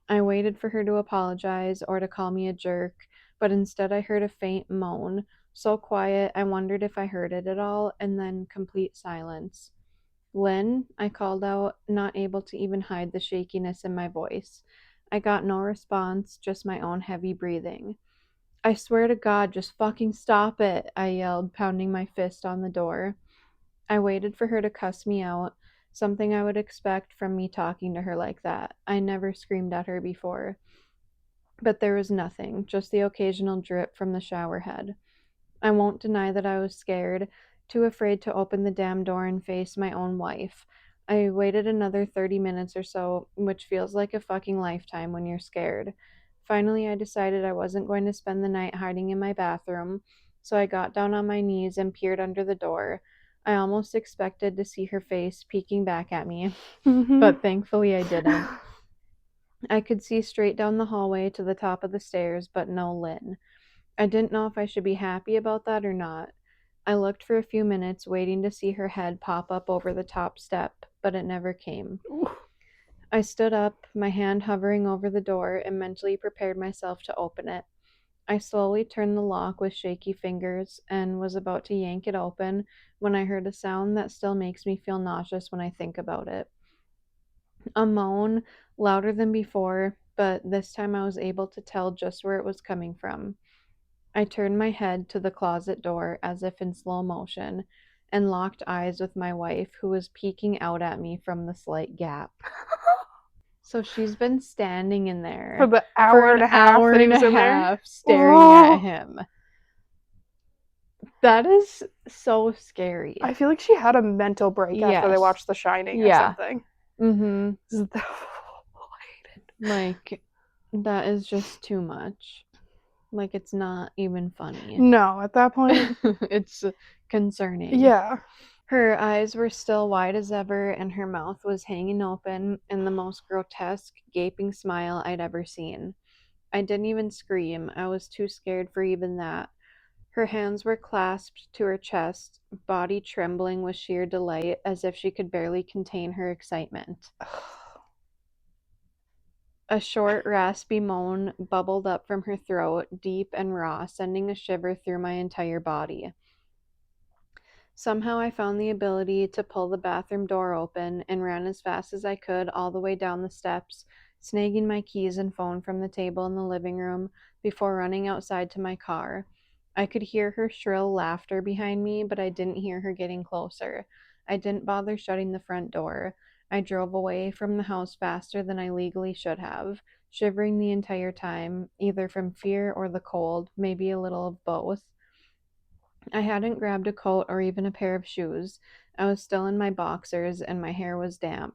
I waited for her to apologize or to call me a jerk, but instead I heard a faint moan, so quiet I wondered if I heard it at all, and then complete silence. Lynn, I called out, not able to even hide the shakiness in my voice. I got no response, just my own heavy breathing. I swear to God, just fucking stop it, I yelled, pounding my fist on the door. I waited for her to cuss me out, something I would expect from me talking to her like that. I never screamed at her before. But there was nothing, just the occasional drip from the shower head. I won't deny that I was scared, too afraid to open the damn door and face my own wife. I waited another 30 minutes or so, which feels like a fucking lifetime when you're scared. Finally, I decided I wasn't going to spend the night hiding in my bathroom, so I got down on my knees and peered under the door. I almost expected to see her face peeking back at me, but thankfully I didn't. I could see straight down the hallway to the top of the stairs, but no Lynn. I didn't know if I should be happy about that or not. I looked for a few minutes, waiting to see her head pop up over the top step, but it never came. I stood up, my hand hovering over the door, and mentally prepared myself to open it. I slowly turned the lock with shaky fingers and was about to yank it open when I heard a sound that still makes me feel nauseous when I think about it. A moan, louder than before, but this time I was able to tell just where it was coming from. I turned my head to the closet door as if in slow motion and locked eyes with my wife, who was peeking out at me from the slight gap. So she's been standing in For there the for hour an and a half hour that he and a was in there. half staring at Oh, him. That is so scary. I feel like she had a mental break after they Yes. watched The Shining or Yeah. something. Mm-hmm. Like, that is just too much. Like, it's not even funny. No, at that point, It's concerning. yeah. Her eyes were still wide as ever, and her mouth was hanging open in the most grotesque, gaping smile I'd ever seen. I didn't even scream. I was too scared for even that. Her hands were clasped to her chest, body trembling with sheer delight, as if she could barely contain her excitement. A short, raspy moan bubbled up from her throat, deep and raw, sending a shiver through my entire body. Somehow I found the ability to pull the bathroom door open and ran as fast as I could all the way down the steps, snagging my keys and phone from the table in the living room before running outside to my car. I could hear her shrill laughter behind me, but I didn't hear her getting closer. I didn't bother shutting the front door. I drove away from the house faster than I legally should have, shivering the entire time, either from fear or the cold, maybe a little of both. I hadn't grabbed a coat or even a pair of shoes. I was still in my boxers and my hair was damp.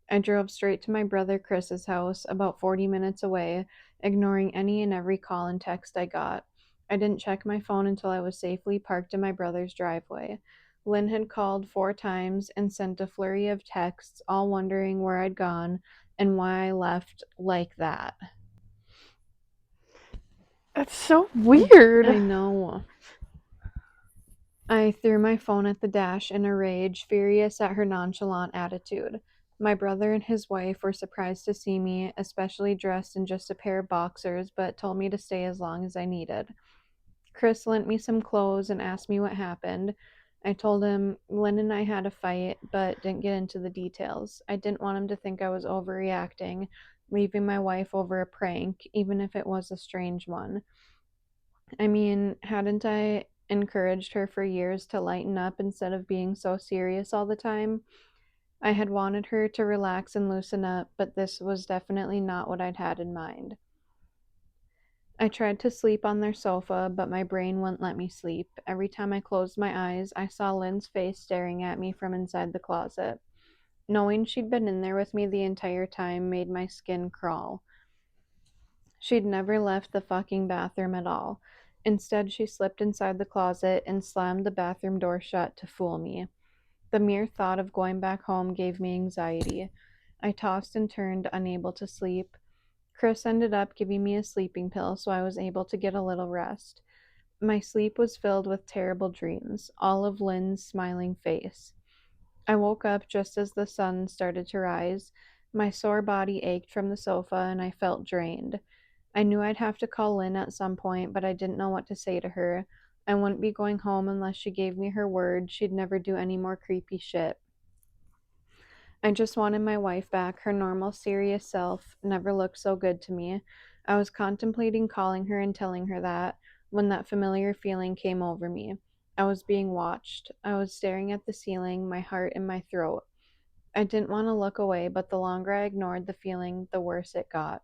I drove straight to my brother Chris's house, about 40 minutes away, ignoring any and every call and text I got. I didn't check my phone until I was safely parked in my brother's driveway. Lynn had called 4 times and sent a flurry of texts, all wondering where I'd gone and why I left like that. That's so weird. I know. I threw my phone at the dash in a rage, furious at her nonchalant attitude. My brother and his wife were surprised to see me, especially dressed in just a pair of boxers, but told me to stay as long as I needed. Chris lent me some clothes and asked me what happened. I told him Lynn and I had a fight, but didn't get into the details. I didn't want him to think I was overreacting, leaving my wife over a prank, even if it was a strange one. I mean, hadn't I encouraged her for years to lighten up instead of being so serious all the time? I had wanted her to relax and loosen up, but this was definitely not what I'd had in mind. I tried to sleep on their sofa, but my brain wouldn't let me sleep. Every time I closed my eyes, I saw Lynn's face staring at me from inside the closet. Knowing she'd been in there with me the entire time made my skin crawl. She'd never left the fucking bathroom at all. Instead, she slipped inside the closet and slammed the bathroom door shut to fool me. The mere thought of going back home gave me anxiety. I tossed and turned, unable to sleep. Chris ended up giving me a sleeping pill so I was able to get a little rest. My sleep was filled with terrible dreams, all of Lynn's smiling face. I woke up just as the sun started to rise. My sore body ached from the sofa and I felt drained. I knew I'd have to call Lynn at some point, but I didn't know what to say to her. I wouldn't be going home unless she gave me her word she'd never do any more creepy shit. I just wanted my wife back. Her normal, serious self never looked so good to me. I was contemplating calling her and telling her that when that familiar feeling came over me. I was being watched. I was staring at the ceiling, my heart in my throat. I didn't want to look away, but the longer I ignored the feeling, the worse it got.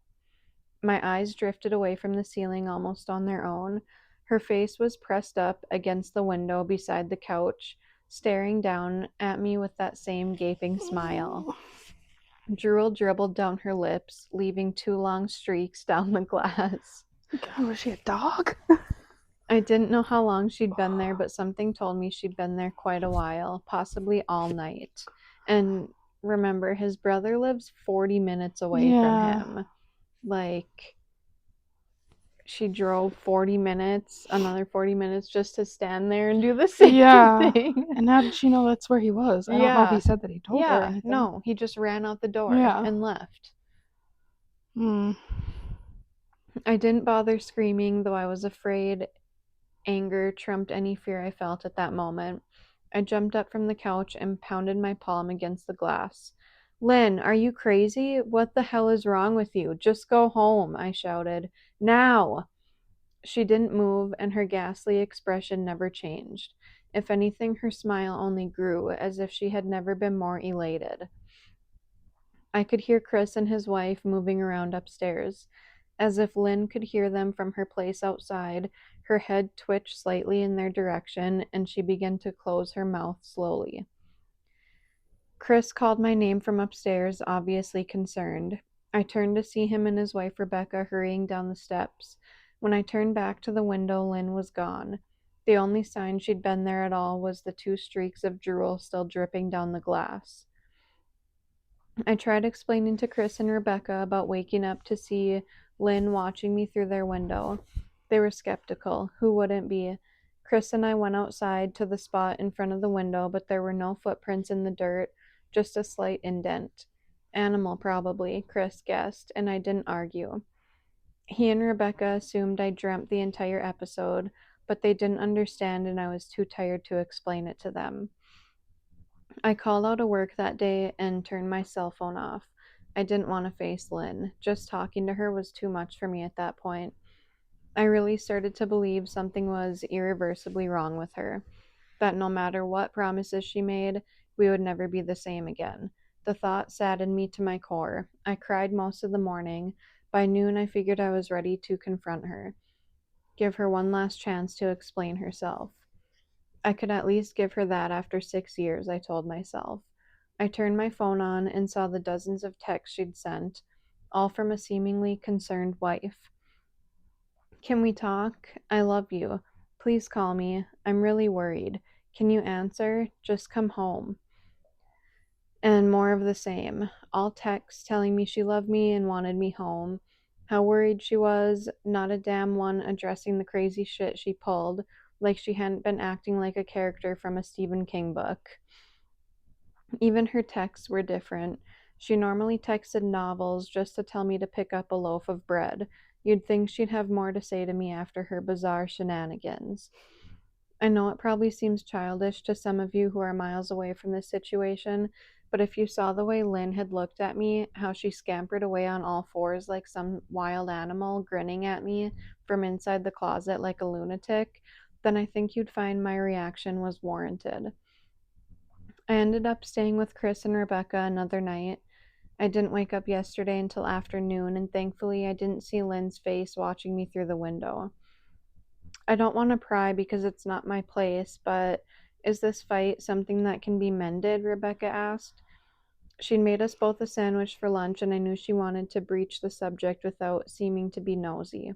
My eyes drifted away from the ceiling almost on their own. Her face was pressed up against the window beside the couch, staring down at me with that same gaping smile. Drool dribbled down her lips, leaving 2 long streaks down the glass. God, was she a dog? I didn't know how long she'd been there, but something told me she'd been there quite a while, possibly all night. And remember, his brother lives 40 minutes away from Yeah. him. Like, she drove 40 minutes, another 40 minutes just to stand there and do the same Yeah. thing. And how did she know that's where he was? I don't know if he Yeah. said that he told her or Yeah. anything. No, he just ran out the door Yeah. and left. Hmm. I didn't bother screaming, though I was afraid anger trumped any fear I felt at that moment. I jumped up from the couch and pounded my palm against the glass. Lynn, are you crazy? What the hell is wrong with you? Just go home, I shouted. Now! She didn't move, and her ghastly expression never changed. If anything, her smile only grew, as if she had never been more elated. I could hear Chris and his wife moving around upstairs. As if Lynn could hear them from her place outside, her head twitched slightly in their direction, and she began to close her mouth slowly. Chris called my name from upstairs, obviously concerned. I turned to see him and his wife Rebecca hurrying down the steps. When I turned back to the window, Lynn was gone. The only sign she'd been there at all was the 2 streaks of drool still dripping down the glass. I tried explaining to Chris and Rebecca about waking up to see Lynn watching me through their window. They were skeptical. Who wouldn't be? Chris and I went outside to the spot in front of the window, but there were no footprints in the dirt, just a slight indent. Animal, probably, Chris guessed, and I didn't argue. He and Rebecca assumed I dreamt the entire episode, but they didn't understand, and I was too tired to explain it to them. I called out of work that day and turned my cell phone off. I didn't want to face Lynn. Just talking to her was too much for me at that point. I really started to believe something was irreversibly wrong with her, that no matter what promises she made, we would never be the same again. The thought saddened me to my core. I cried most of the morning. By noon, I figured I was ready to confront her, give her one last chance to explain herself. I could at least give her that after 6 years, I told myself. I turned my phone on and saw the dozens of texts she'd sent, all from a seemingly concerned wife. Can we talk? I love you. Please call me. I'm really worried. Can you answer? Just come home. And more of the same. All texts telling me she loved me and wanted me home. How worried she was, not a damn one addressing the crazy shit she pulled, like she hadn't been acting like a character from a Stephen King book. Even her texts were different. She normally texted novels just to tell me to pick up a loaf of bread. You'd think she'd have more to say to me after her bizarre shenanigans. I know it probably seems childish to some of you who are miles away from this situation, but if you saw the way Lynn had looked at me, how she scampered away on all fours like some wild animal, grinning at me from inside the closet like a lunatic, then I think you'd find my reaction was warranted. I ended up staying with Chris and Rebecca another night. I didn't wake up yesterday until afternoon, and thankfully I didn't see Lynn's face watching me through the window. I don't want to pry because it's not my place, but is this fight something that can be mended? Rebecca asked. She'd made us both a sandwich for lunch, and I knew she wanted to breach the subject without seeming to be nosy.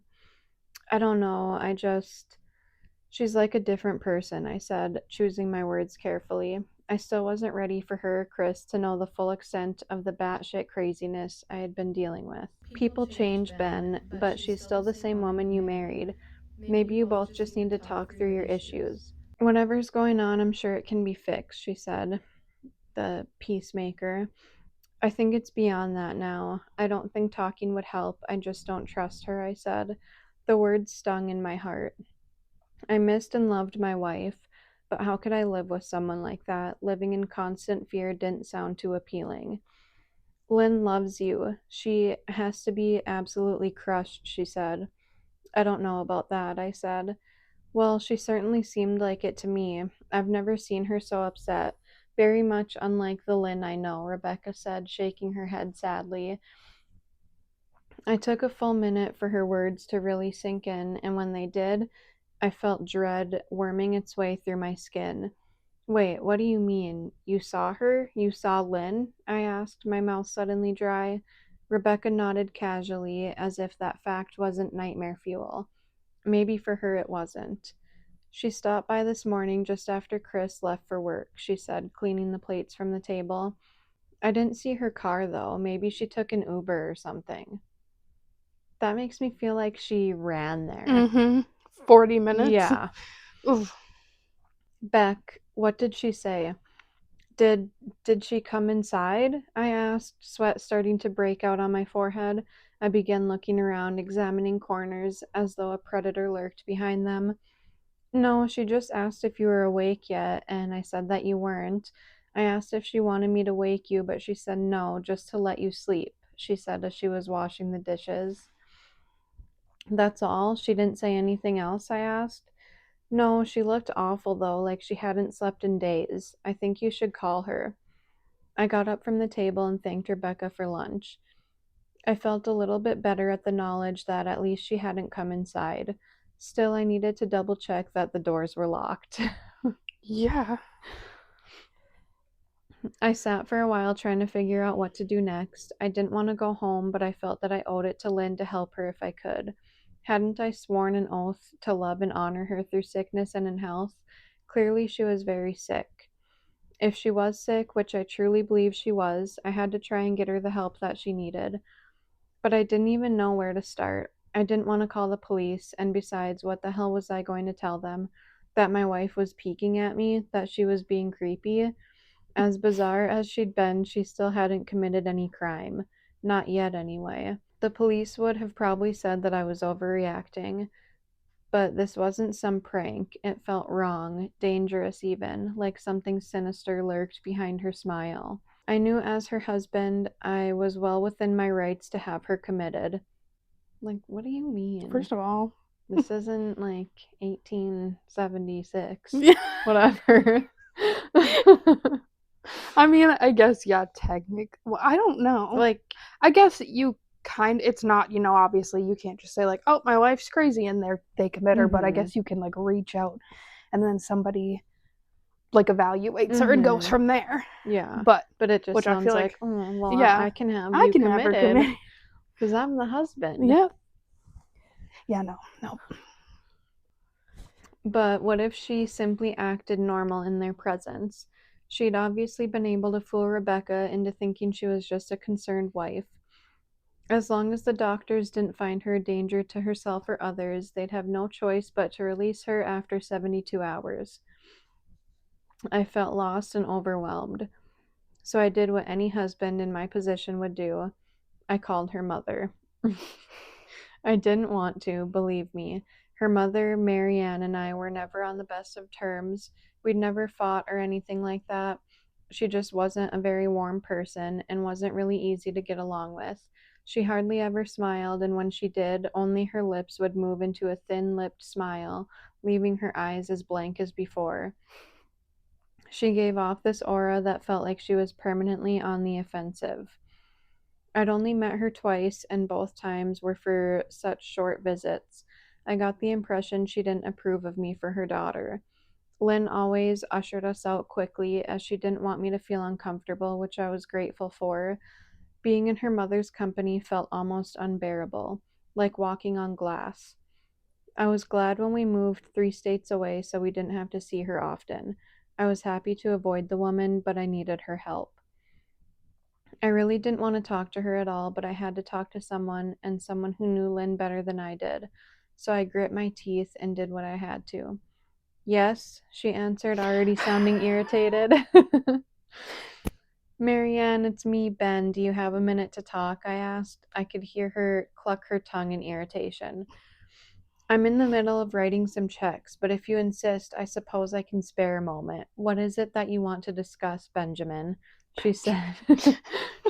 I don't know, I just. She's like a different person, I said, choosing my words carefully. I still wasn't ready for her, Chris, to know the full extent of the batshit craziness I had been dealing with. People change, Ben, but she's still the same woman you married. Maybe you both just need to talk through your issues. Whatever's going on, I'm sure it can be fixed, she said, the peacemaker. I think it's beyond that now. I don't think talking would help. I just don't trust her, I said. The words stung in my heart. I missed and loved my wife, but how could I live with someone like that? Living in constant fear didn't sound too appealing. Lynn loves you. She has to be absolutely crushed, she said. I don't know about that, I said. Well, she certainly seemed like it to me. I've never seen her so upset. Very much unlike the Lynn I know, Rebecca said, shaking her head sadly. I took a full minute for her words to really sink in, and when they did, I felt dread worming its way through my skin. Wait, what do you mean? You saw her? You saw Lynn? I asked, my mouth suddenly dry. Rebecca nodded casually, as if that fact wasn't nightmare fuel. Maybe for her it wasn't. She stopped by this morning just after Chris left for work, she said, cleaning the plates from the table. I didn't see her car, though. Maybe she took an Uber or something. That makes me feel like she ran there. 40 minutes. Yeah. Oof. Beck, what did she say? Did did she come inside? I asked, sweat starting to break out on my forehead. I began looking around, examining corners as though a predator lurked behind them. No, she just asked if you were awake yet, and I said that you weren't. I asked if she wanted me to wake you, but she said no, just to let you sleep, she said as she was washing the dishes. That's all? She didn't say anything else? I asked. No, she looked awful though, like she hadn't slept in days. I think you should call her. I got up from the table and thanked Rebecca for lunch. I felt a little bit better at the knowledge that at least she hadn't come inside. Still, I needed to double check that the doors were locked. Yeah. I sat for a while trying to figure out what to do next. I didn't want to go home, but I felt that I owed it to Lynn to help her if I could. Hadn't I sworn an oath to love and honor her through sickness and in health? Clearly, she was very sick. If she was sick, which I truly believe she was, I had to try and get her the help that she needed. But I didn't even know where to start. I didn't want to call the police, and besides, what the hell was I going to tell them? That my wife was peeking at me? That she was being creepy? As bizarre as she'd been, she still hadn't committed any crime. Not yet, anyway. The police would have probably said that I was overreacting, but this wasn't some prank. It felt wrong, dangerous even, like something sinister lurked behind her smile. I knew as her husband, I was well within my rights to have her committed. Like, what do you mean? First of all, This isn't like 1876. yeah. Whatever. I mean, I guess, yeah, well, I don't know. Like, I guess you it's not, obviously you can't just say like, oh, my wife's crazy and they commit her, but I mm-hmm, guess you can like reach out and then somebody like evaluates her and goes mm-hmm, from there. yeah. But, But it just which I sounds feel like, like, oh, well, yeah, I can have I you can have her committed commit. because I'm the husband. Yeah. Yeah, no, no. But what if she simply acted normal in their presence? She'd obviously been able to fool Rebecca into thinking she was just a concerned wife. As long as the doctors didn't find her a danger to herself or others, they'd have no choice but to release her after 72 hours. I felt lost and overwhelmed, so I did what any husband in my position would do. I called her mother. I didn't want to, believe me. Her mother, Marianne, and I were never on the best of terms. We'd never fought or anything like that. She just wasn't a very warm person and wasn't really easy to get along with. She hardly ever smiled, and when she did, only her lips would move into a thin lipped smile, leaving her eyes as blank as before. She gave off this aura that felt like she was permanently on the offensive. I'd only met her twice, and both times were for such short visits. I got the impression she didn't approve of me for her daughter. Lynn always ushered us out quickly, as she didn't want me to feel uncomfortable, which I was grateful for. Being in her mother's company felt almost unbearable, like walking on glass. I was glad when we moved 3 states away so we didn't have to see her often. I was happy to avoid the woman, but I needed her help. I really didn't want to talk to her at all, but I had to talk to someone, and someone who knew Lynn better than I did. So I grit my teeth and did what I had to. Yes, she answered, already sounding irritated. Marianne, it's me, Ben. Do you have a minute to talk? I asked. I could hear her cluck her tongue in irritation. I'm in the middle of writing some checks, but if you insist, I suppose I can spare a moment. What is it that you want to discuss, Benjamin? She said.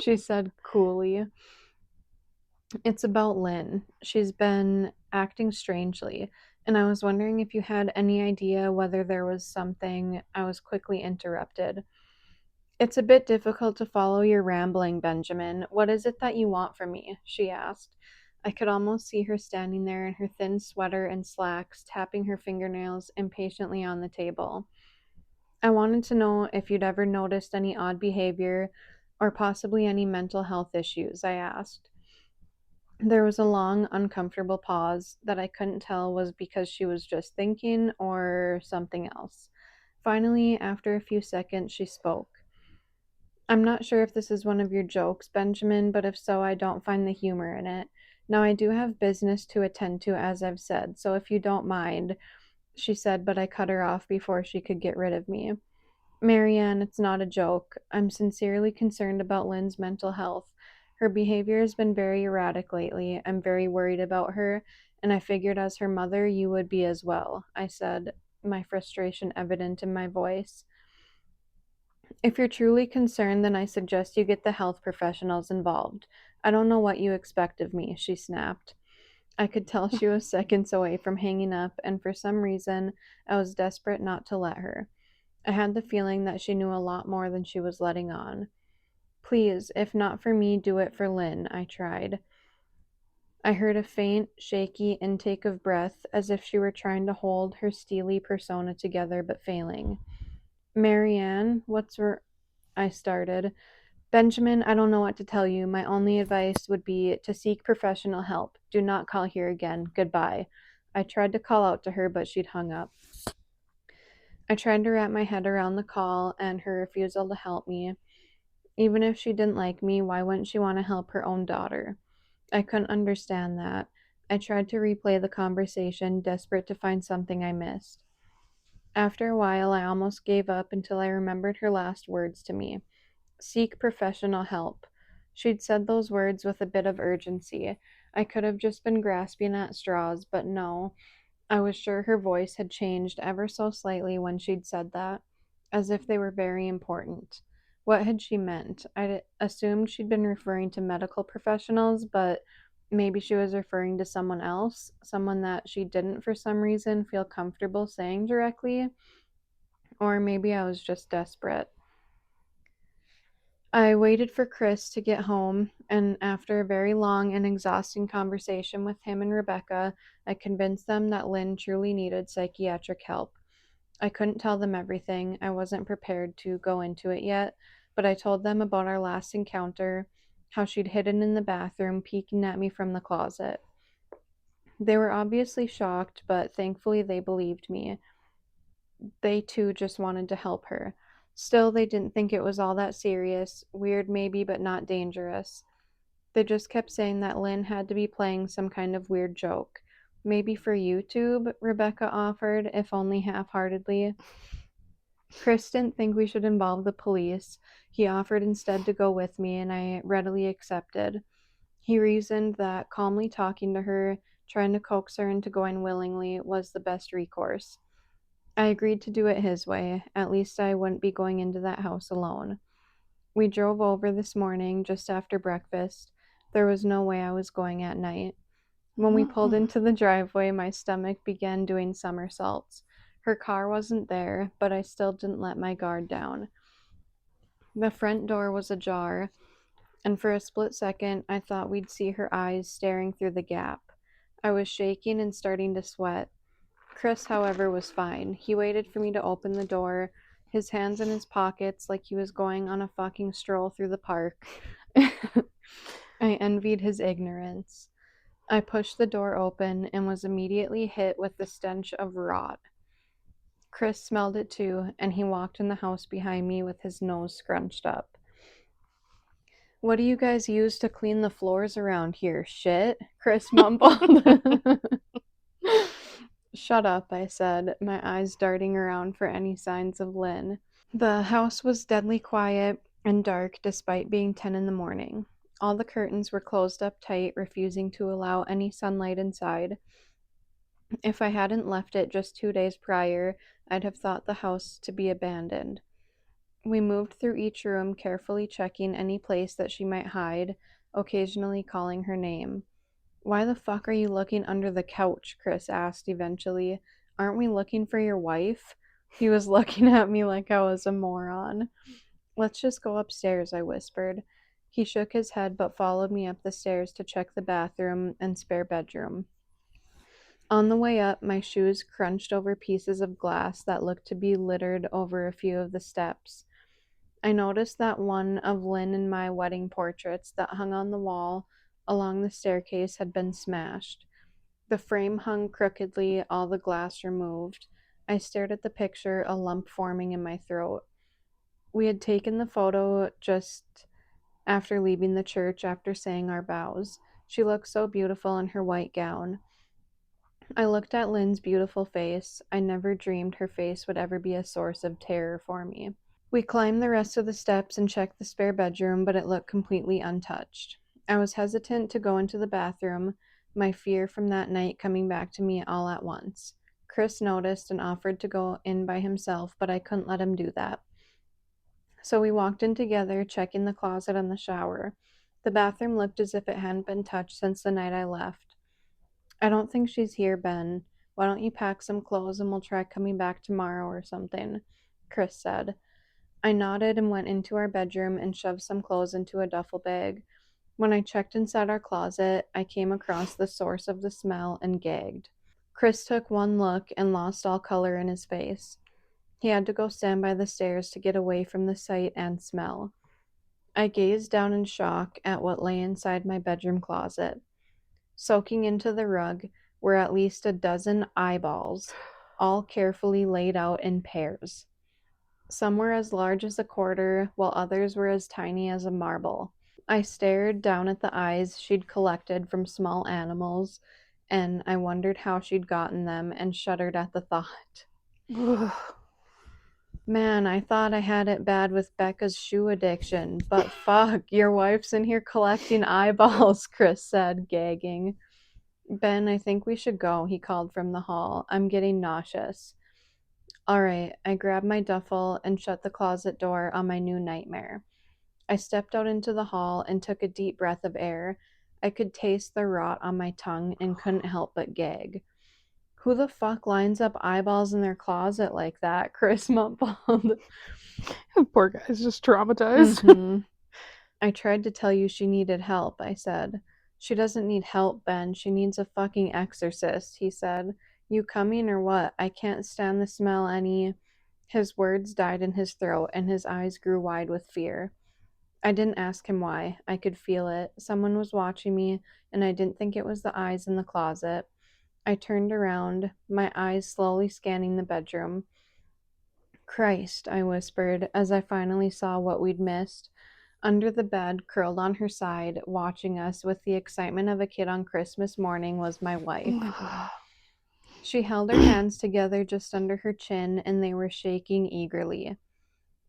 She said coolly. It's about Lynn. She's been acting strangely, and I was wondering if you had any idea whether there was something. I was quickly interrupted. It's a bit difficult to follow your rambling, Benjamin. What is it that you want from me? She asked. I could almost see her standing there in her thin sweater and slacks, tapping her fingernails impatiently on the table. I wanted to know if you'd ever noticed any odd behavior or possibly any mental health issues, I asked. There was a long, uncomfortable pause that I couldn't tell was because she was just thinking or something else. Finally, after a few seconds, she spoke. I'm not sure if this is one of your jokes, Benjamin, but if so, I don't find the humor in it. Now, I do have business to attend to, as I've said, so if you don't mind, she said, but I cut her off before she could get rid of me. Marianne, it's not a joke. I'm sincerely concerned about Lynn's mental health. Her behavior has been very erratic lately. I'm very worried about her, and I figured as her mother you would be as well, I said, my frustration evident in my voice. If you're truly concerned, then I suggest you get the health professionals involved. I don't know what you expect of me, she snapped. I could tell she was seconds away from hanging up, and for some reason, I was desperate not to let her. I had the feeling that she knew a lot more than she was letting on. Please, if not for me, do it for Lynn, I tried. I heard a faint, shaky intake of breath, as if she were trying to hold her steely persona together but failing. Marianne, I started. Benjamin, I don't know what to tell you. My only advice would be to seek professional help. Do not call here again. Goodbye. I tried to call out to her, but she'd hung up. I tried to wrap my head around the call and her refusal to help me. Even if she didn't like me, why wouldn't she want to help her own daughter? I couldn't understand that. I tried to replay the conversation, desperate to find something I missed. After a while, I almost gave up until I remembered her last words to me. Seek professional help. She'd said those words with a bit of urgency. I could have just been grasping at straws, but no. I was sure her voice had changed ever so slightly when she'd said that, as if they were very important. What had she meant? I'd assumed she'd been referring to medical professionals, but maybe she was referring to someone else, someone that she didn't for some reason feel comfortable saying directly, or maybe I was just desperate. I waited for Chris to get home, and after a very long and exhausting conversation with him and Rebecca, I convinced them that Lynn truly needed psychiatric help. I couldn't tell them everything. I wasn't prepared to go into it yet, but I told them about our last encounter, how she'd hidden in the bathroom, peeking at me from the closet. They were obviously shocked, but thankfully they believed me. They too just wanted to help her. Still, they didn't think it was all that serious. Weird, maybe, but not dangerous. They just kept saying that Lynn had to be playing some kind of weird joke. Maybe for YouTube, Rebecca offered, if only half heartedly. Chris didn't think we should involve the police. He offered instead to go with me, and I readily accepted. He reasoned that calmly talking to her, trying to coax her into going willingly, was the best recourse. I agreed to do it his way. At least I wouldn't be going into that house alone. We drove over this morning just after breakfast. There was no way I was going at night. When we pulled into the driveway, my stomach began doing somersaults. Her car wasn't there, but I still didn't let my guard down. The front door was ajar, and for a split second, I thought we'd see her eyes staring through the gap. I was shaking and starting to sweat. Chris, however, was fine. He waited for me to open the door, his hands in his pockets like he was going on a fucking stroll through the park. I envied his ignorance. I pushed the door open and was immediately hit with the stench of rot. Chris smelled it too, and he walked in the house behind me with his nose scrunched up. What do you guys use to clean the floors around here? Shit? Chris mumbled. Shut up, I said, my eyes darting around for any signs of Lynn. The house was deadly quiet and dark despite being 10 in the morning. All the curtains were closed up tight, refusing to allow any sunlight inside. If I hadn't left it just 2 days prior, I'd have thought the house to be abandoned. We moved through each room, carefully checking any place that she might hide, occasionally calling her name. Why the fuck are you looking under the couch? Chris asked eventually. Aren't we looking for your wife? He was looking at me like I was a moron. Let's just go upstairs, I whispered. He shook his head but followed me up the stairs to check the bathroom and spare bedroom. On the way up, my shoes crunched over pieces of glass that looked to be littered over a few of the steps. I noticed that one of Lynn and my wedding portraits that hung on the wall along the staircase had been smashed. The frame hung crookedly, all the glass removed. I stared at the picture, a lump forming in my throat. We had taken the photo just after leaving the church after saying our vows. She looked so beautiful in her white gown. I looked at Lynn's beautiful face. I never dreamed her face would ever be a source of terror for me. We climbed the rest of the steps and checked the spare bedroom, but it looked completely untouched. I was hesitant to go into the bathroom, my fear from that night coming back to me all at once. Chris noticed and offered to go in by himself, but I couldn't let him do that. So we walked in together, checking the closet and the shower. The bathroom looked as if it hadn't been touched since the night I left. I don't think she's here, Ben. Why don't you pack some clothes and we'll try coming back tomorrow or something? Chris said. I nodded and went into our bedroom and shoved some clothes into a duffel bag. When I checked inside our closet, I came across the source of the smell and gagged. Chris took one look and lost all color in his face. He had to go stand by the stairs to get away from the sight and smell. I gazed down in shock at what lay inside my bedroom closet. Soaking into the rug were at least a dozen eyeballs, all carefully laid out in pairs. Some were as large as a quarter, while others were as tiny as a marble. I stared down at the eyes she'd collected from small animals, and I wondered how she'd gotten them and shuddered at the thought. Man, I thought I had it bad with Becca's shoe addiction, but fuck, your wife's in here collecting eyeballs, Chris said, gagging. Ben, I think we should go, he called from the hall. I'm getting nauseous. All right, I grabbed my duffel and shut the closet door on my new nightmare. I stepped out into the hall and took a deep breath of air. I could taste the rot on my tongue and couldn't help but gag. Who the fuck lines up eyeballs in their closet like that? Chris mumbled. Poor guy's just traumatized. Mm-hmm. I tried to tell you she needed help, I said. She doesn't need help, Ben. She needs a fucking exorcist, he said. You coming or what? I can't stand the smell any. His words died in his throat, and his eyes grew wide with fear. I didn't ask him why. I could feel it. Someone was watching me, and I didn't think it was the eyes in the closet. I turned around, my eyes slowly scanning the bedroom. Christ, I whispered as I finally saw what we'd missed. Under the bed, curled on her side, watching us with the excitement of a kid on Christmas morning, was my wife. She held her hands together just under her chin, and they were shaking eagerly.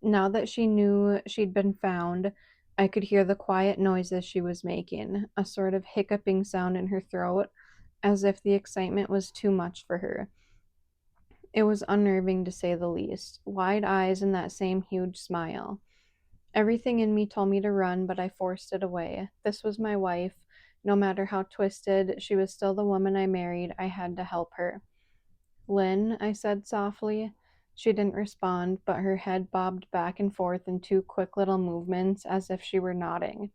Now that she knew she'd been found, I could hear the quiet noises she was making, a sort of hiccuping sound in her throat, as if the excitement was too much for her. It was unnerving to say the least. Wide eyes and that same huge smile. Everything in me told me to run, but I forced it away. This was my wife. No matter how twisted, she was still the woman I married. I had to help her. Lynn, I said softly. She didn't respond, but her head bobbed back and forth in two quick little movements as if she were nodding.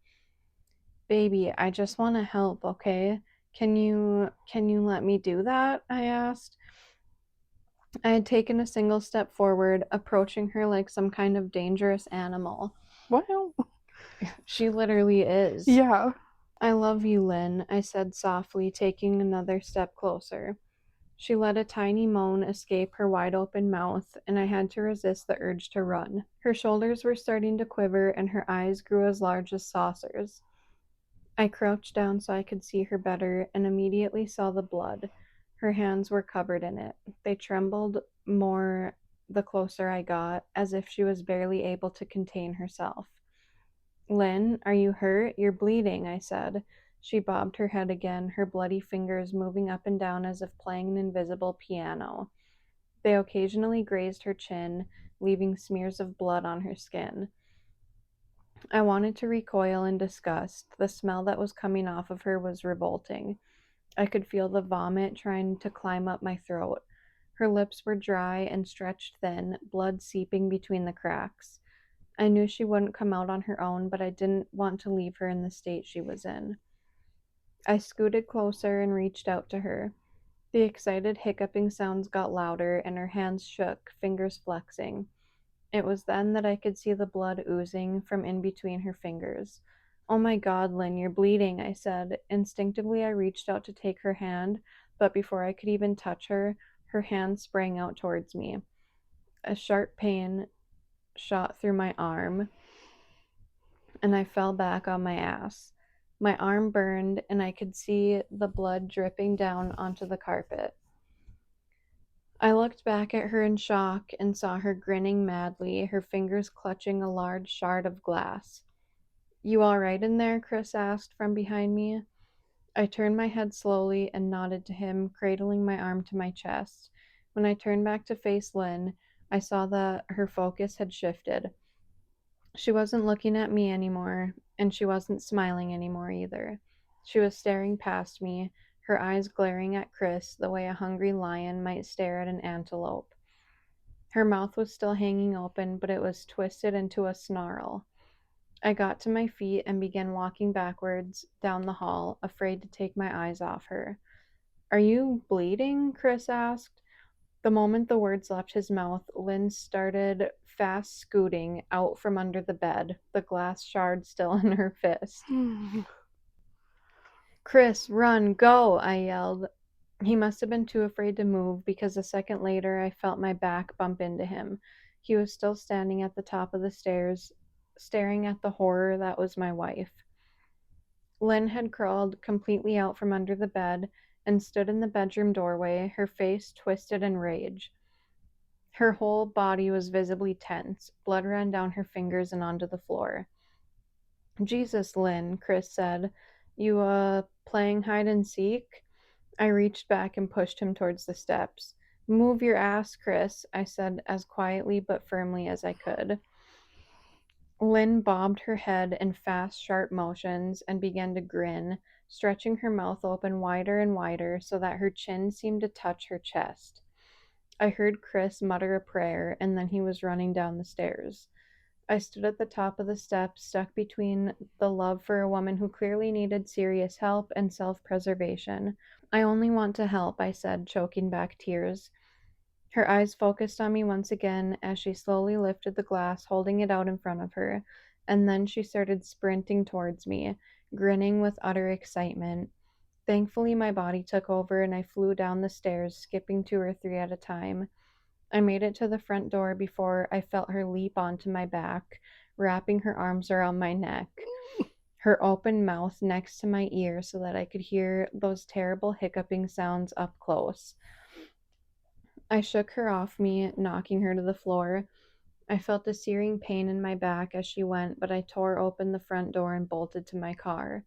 Baby, I just want to help, okay? Can you let me do that? I asked. I had taken a single step forward, approaching her like some kind of dangerous animal. Well, She literally is. yeah. I love you, Lynn, I said softly, taking another step closer. She let a tiny moan escape her wide open mouth, and I had to resist the urge to run. Her shoulders were starting to quiver, and her eyes grew as large as saucers. I crouched down so I could see her better, and immediately saw the blood. Her hands were covered in it. They trembled more the closer I got, as if she was barely able to contain herself. Lynn, are you hurt? You're bleeding, I said. She bobbed her head again, her bloody fingers moving up and down as if playing an invisible piano. They occasionally grazed her chin, leaving smears of blood on her skin. I wanted to recoil in disgust. The smell that was coming off of her was revolting. I could feel the vomit trying to climb up my throat. Her lips were dry and stretched thin, blood seeping between the cracks. I knew she wouldn't come out on her own, but I didn't want to leave her in the state she was in. I scooted closer and reached out to her. The excited hiccuping sounds got louder, and her hands shook, fingers flexing. It was then that I could see the blood oozing from in between her fingers. Oh my God, Lynn, you're bleeding, I said. Instinctively, I reached out to take her hand, but before I could even touch her, her hand sprang out towards me. A sharp pain shot through my arm, and I fell back on my ass. My arm burned, and I could see the blood dripping down onto the carpet. I looked back at her in shock and saw her grinning madly, her fingers clutching a large shard of glass. You all right in there? Chris asked from behind me. I turned my head slowly and nodded to him, cradling my arm to my chest. When I turned back to face Lynn, I saw that her focus had shifted. She wasn't looking at me anymore, and she wasn't smiling anymore either. She was staring past me, her eyes glaring at Chris the way a hungry lion might stare at an antelope. Her mouth was still hanging open, but it was twisted into a snarl. I got to my feet and began walking backwards down the hall, afraid to take my eyes off her. Are you bleeding? Chris asked. The moment the words left his mouth, Lynn started fast scooting out from under the bed, the glass shard still in her fist. Chris, run, go, I yelled. He must have been too afraid to move because a second later I felt my back bump into him. He was still standing at the top of the stairs, staring at the horror that was my wife. Lynn had crawled completely out from under the bed and stood in the bedroom doorway, her face twisted in rage. Her whole body was visibly tense. Blood ran down her fingers and onto the floor. Jesus, Lynn, Chris said. You, playing hide and seek? I reached back and pushed him towards the steps. Move your ass, Chris, I said as quietly but firmly as I could. Lynn bobbed her head in fast, sharp motions and began to grin, stretching her mouth open wider and wider so that her chin seemed to touch her chest. I heard Chris mutter a prayer, and then he was running down the stairs. I stood at the top of the steps, stuck between the love for a woman who clearly needed serious help and self preservation. I only want to help, I said, choking back tears. Her eyes focused on me once again as she slowly lifted the glass, holding it out in front of her, and then she started sprinting towards me, grinning with utter excitement. Thankfully, my body took over and I flew down the stairs, skipping 2 or 3 at a time. I made it to the front door before I felt her leap onto my back, wrapping her arms around my neck, her open mouth next to my ear so that I could hear those terrible hiccuping sounds up close. I shook her off me, knocking her to the floor. I felt a searing pain in my back as she went, but I tore open the front door and bolted to my car.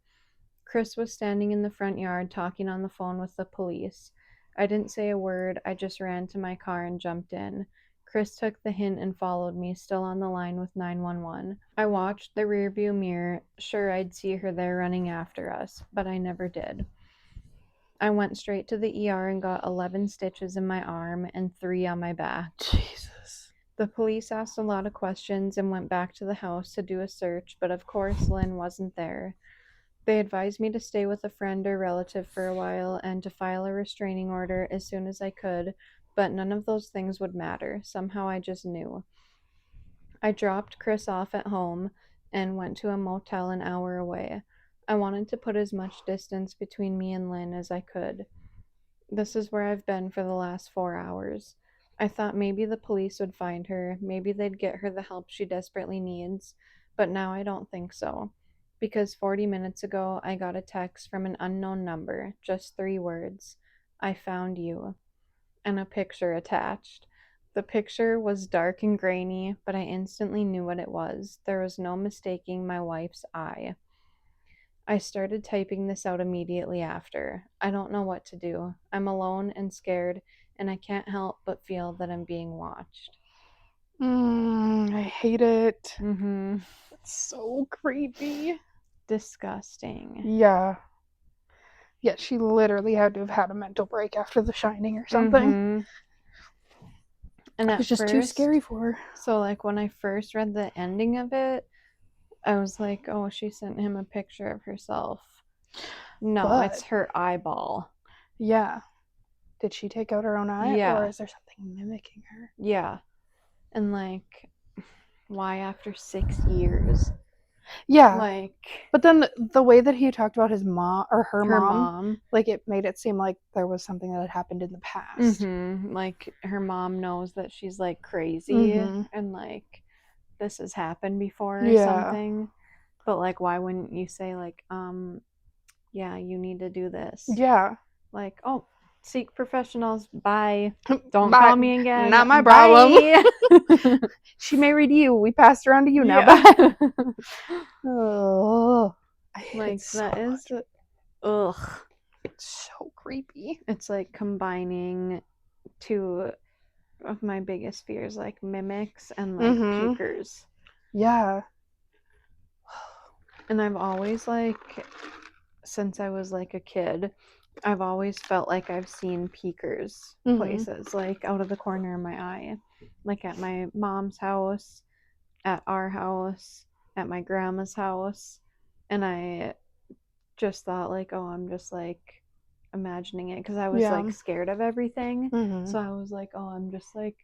Chris was standing in the front yard talking on the phone with the police. I didn't say a word, I just ran to my car and jumped in. Chris took the hint and followed me, still on the line with 911. I watched the rearview mirror, sure I'd see her there running after us, but I never did. I went straight to the ER and got 11 stitches in my arm and 3 on my back. Jesus. The police asked a lot of questions and went back to the house to do a search, but of course Lynn wasn't there. They advised me to stay with a friend or relative for a while and to file a restraining order as soon as I could, but none of those things would matter. Somehow I just knew. I dropped Chris off at home and went to a motel an hour away. I wanted to put as much distance between me and Lynn as I could. This is where I've been for the last 4 hours. I thought maybe the police would find her, maybe they'd get her the help she desperately needs, but now I don't think so. Because 40 minutes ago, I got a text from an unknown number, just 3 words: I found you, and a picture attached. The picture was dark and grainy, but I instantly knew what it was. There was no mistaking my wife's eye. I started typing this out immediately after. I don't know what to do. I'm alone and scared, and I can't help but feel that I'm being watched. I hate it. Mm-hmm. It's so creepy. Disgusting. Yeah. Yeah, she literally had to have had a mental break after The Shining or something. Mm-hmm. And It at was just too scary for her. So like when I first read the ending of it, I was like, oh, she sent him a picture of herself. No, But it's her eyeball. yeah. Did she take out her own eye, Yeah. or is there something mimicking her? Yeah. And like, why after 6 years? Yeah. Like, but then the way that he talked about his mom or her mom, like it made it seem like there was something that had happened in the past. like her mom knows that she's like crazy Mhm. and like this has happened before or Yeah. something. But like, why wouldn't you say like, yeah, you need to do this? Yeah. Like, oh, seek professionals. Bye. Don't Bye. call me again. Not my Bye. problem. She married you. We passed her on to you now. Yeah. Bye. Oh, I hate Like it so that is, much. ugh. It's so creepy. It's like combining two of my biggest fears, like mimics and like peekers. Yeah. And I've always like, since I was like a kid, I've always felt like I've seen peekers places, like out of the corner of my eye, like at my mom's house, at our house, at my grandma's house. And I just thought like, oh, I'm just like imagining it because I was like scared of everything. So I was like, oh, I'm just like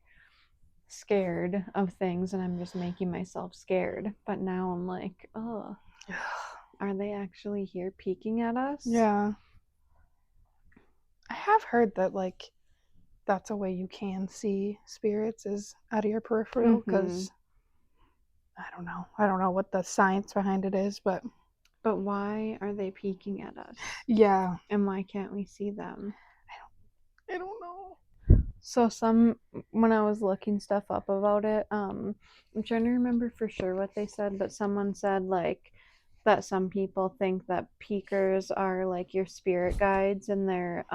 scared of things and I'm just making myself scared. But now I'm like, oh, are they actually here peeking at us? Yeah. I have heard that like that's a way you can see spirits is out of your peripheral because I don't know what the science behind it is, but why are they peeking at us? Yeah. And why can't we see them? I don't know. So when I was looking stuff up about it, I'm trying to remember for sure what they said, but someone said like that some people think that peekers are like your spirit guides and they're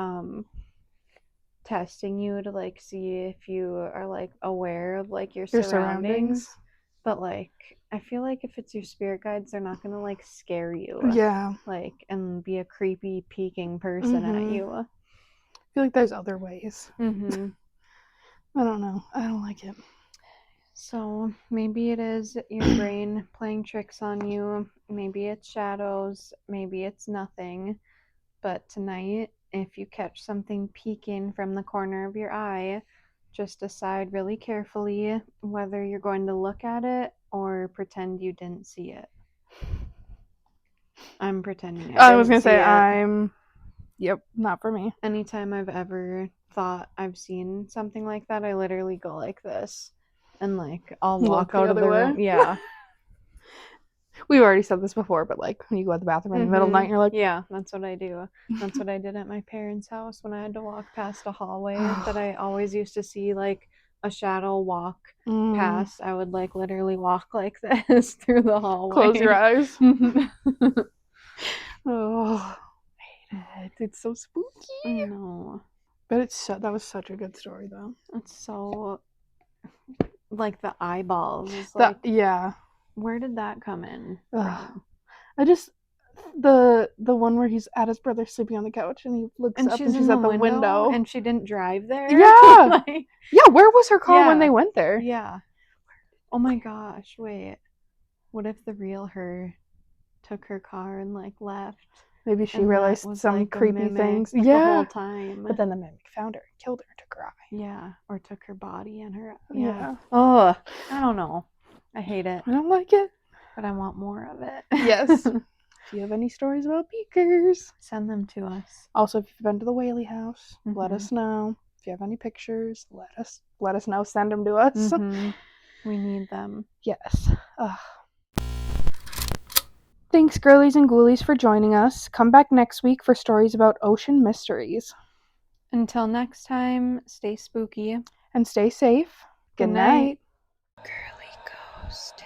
testing you to like see if you are like aware of like your surroundings. But like I feel like if it's your spirit guides, they're not gonna like scare you. Yeah. Like and be a creepy peeking person at you. I feel like there's other ways. I I don't know. I don't like it. So maybe it is your brain playing tricks on you. Maybe it's shadows. Maybe it's nothing. But tonight, if you catch something peeking from the corner of your eye, just decide really carefully whether you're going to look at it or pretend you didn't see it. I'm pretending I was didn't gonna see say it. not for me. Anytime I've ever thought I've seen something like that, I literally go like this. And like I'll walk Look the out of other the way. room. Yeah. We've already said this before, but like when you go to the bathroom in the middle of the night, you're like, yeah, that's what I do. That's what I did at my parents' house when I had to walk past a hallway that I always used to see like a shadow walk past. I would like literally walk like this through the hallway. Close your eyes. Oh, I hate it. It's so spooky. I know. But that was such a good story though. It's so like the eyeballs is That, like yeah. where did that come in from? I just the one where he's at his brother sleeping on the couch and he looks And up she's and she's in at the window and she didn't drive there. Yeah. Like, yeah, where was her car when Yeah. they went there? yeah. Oh my gosh, wait. What if the real her took her car and like left? Maybe she And that realized was some like a creepy mimic things. the Yeah. whole time. But then the mimic found her and killed her and took her eye. Yeah, or took her body and her Yeah. Oh, I don't know. I hate it, I don't like it. but I want more of it. Yes. If you have any stories about peekers, Send them to us. also if you've been to the Whaley House, let Mhm. us know. If you have any pictures, let us know. Send them to us. We need them. Yes. Thanks, girlies and ghoulies, for joining us. Come back next week for stories about ocean mysteries. Until next time, stay spooky. And stay safe. Good night. Girly ghost.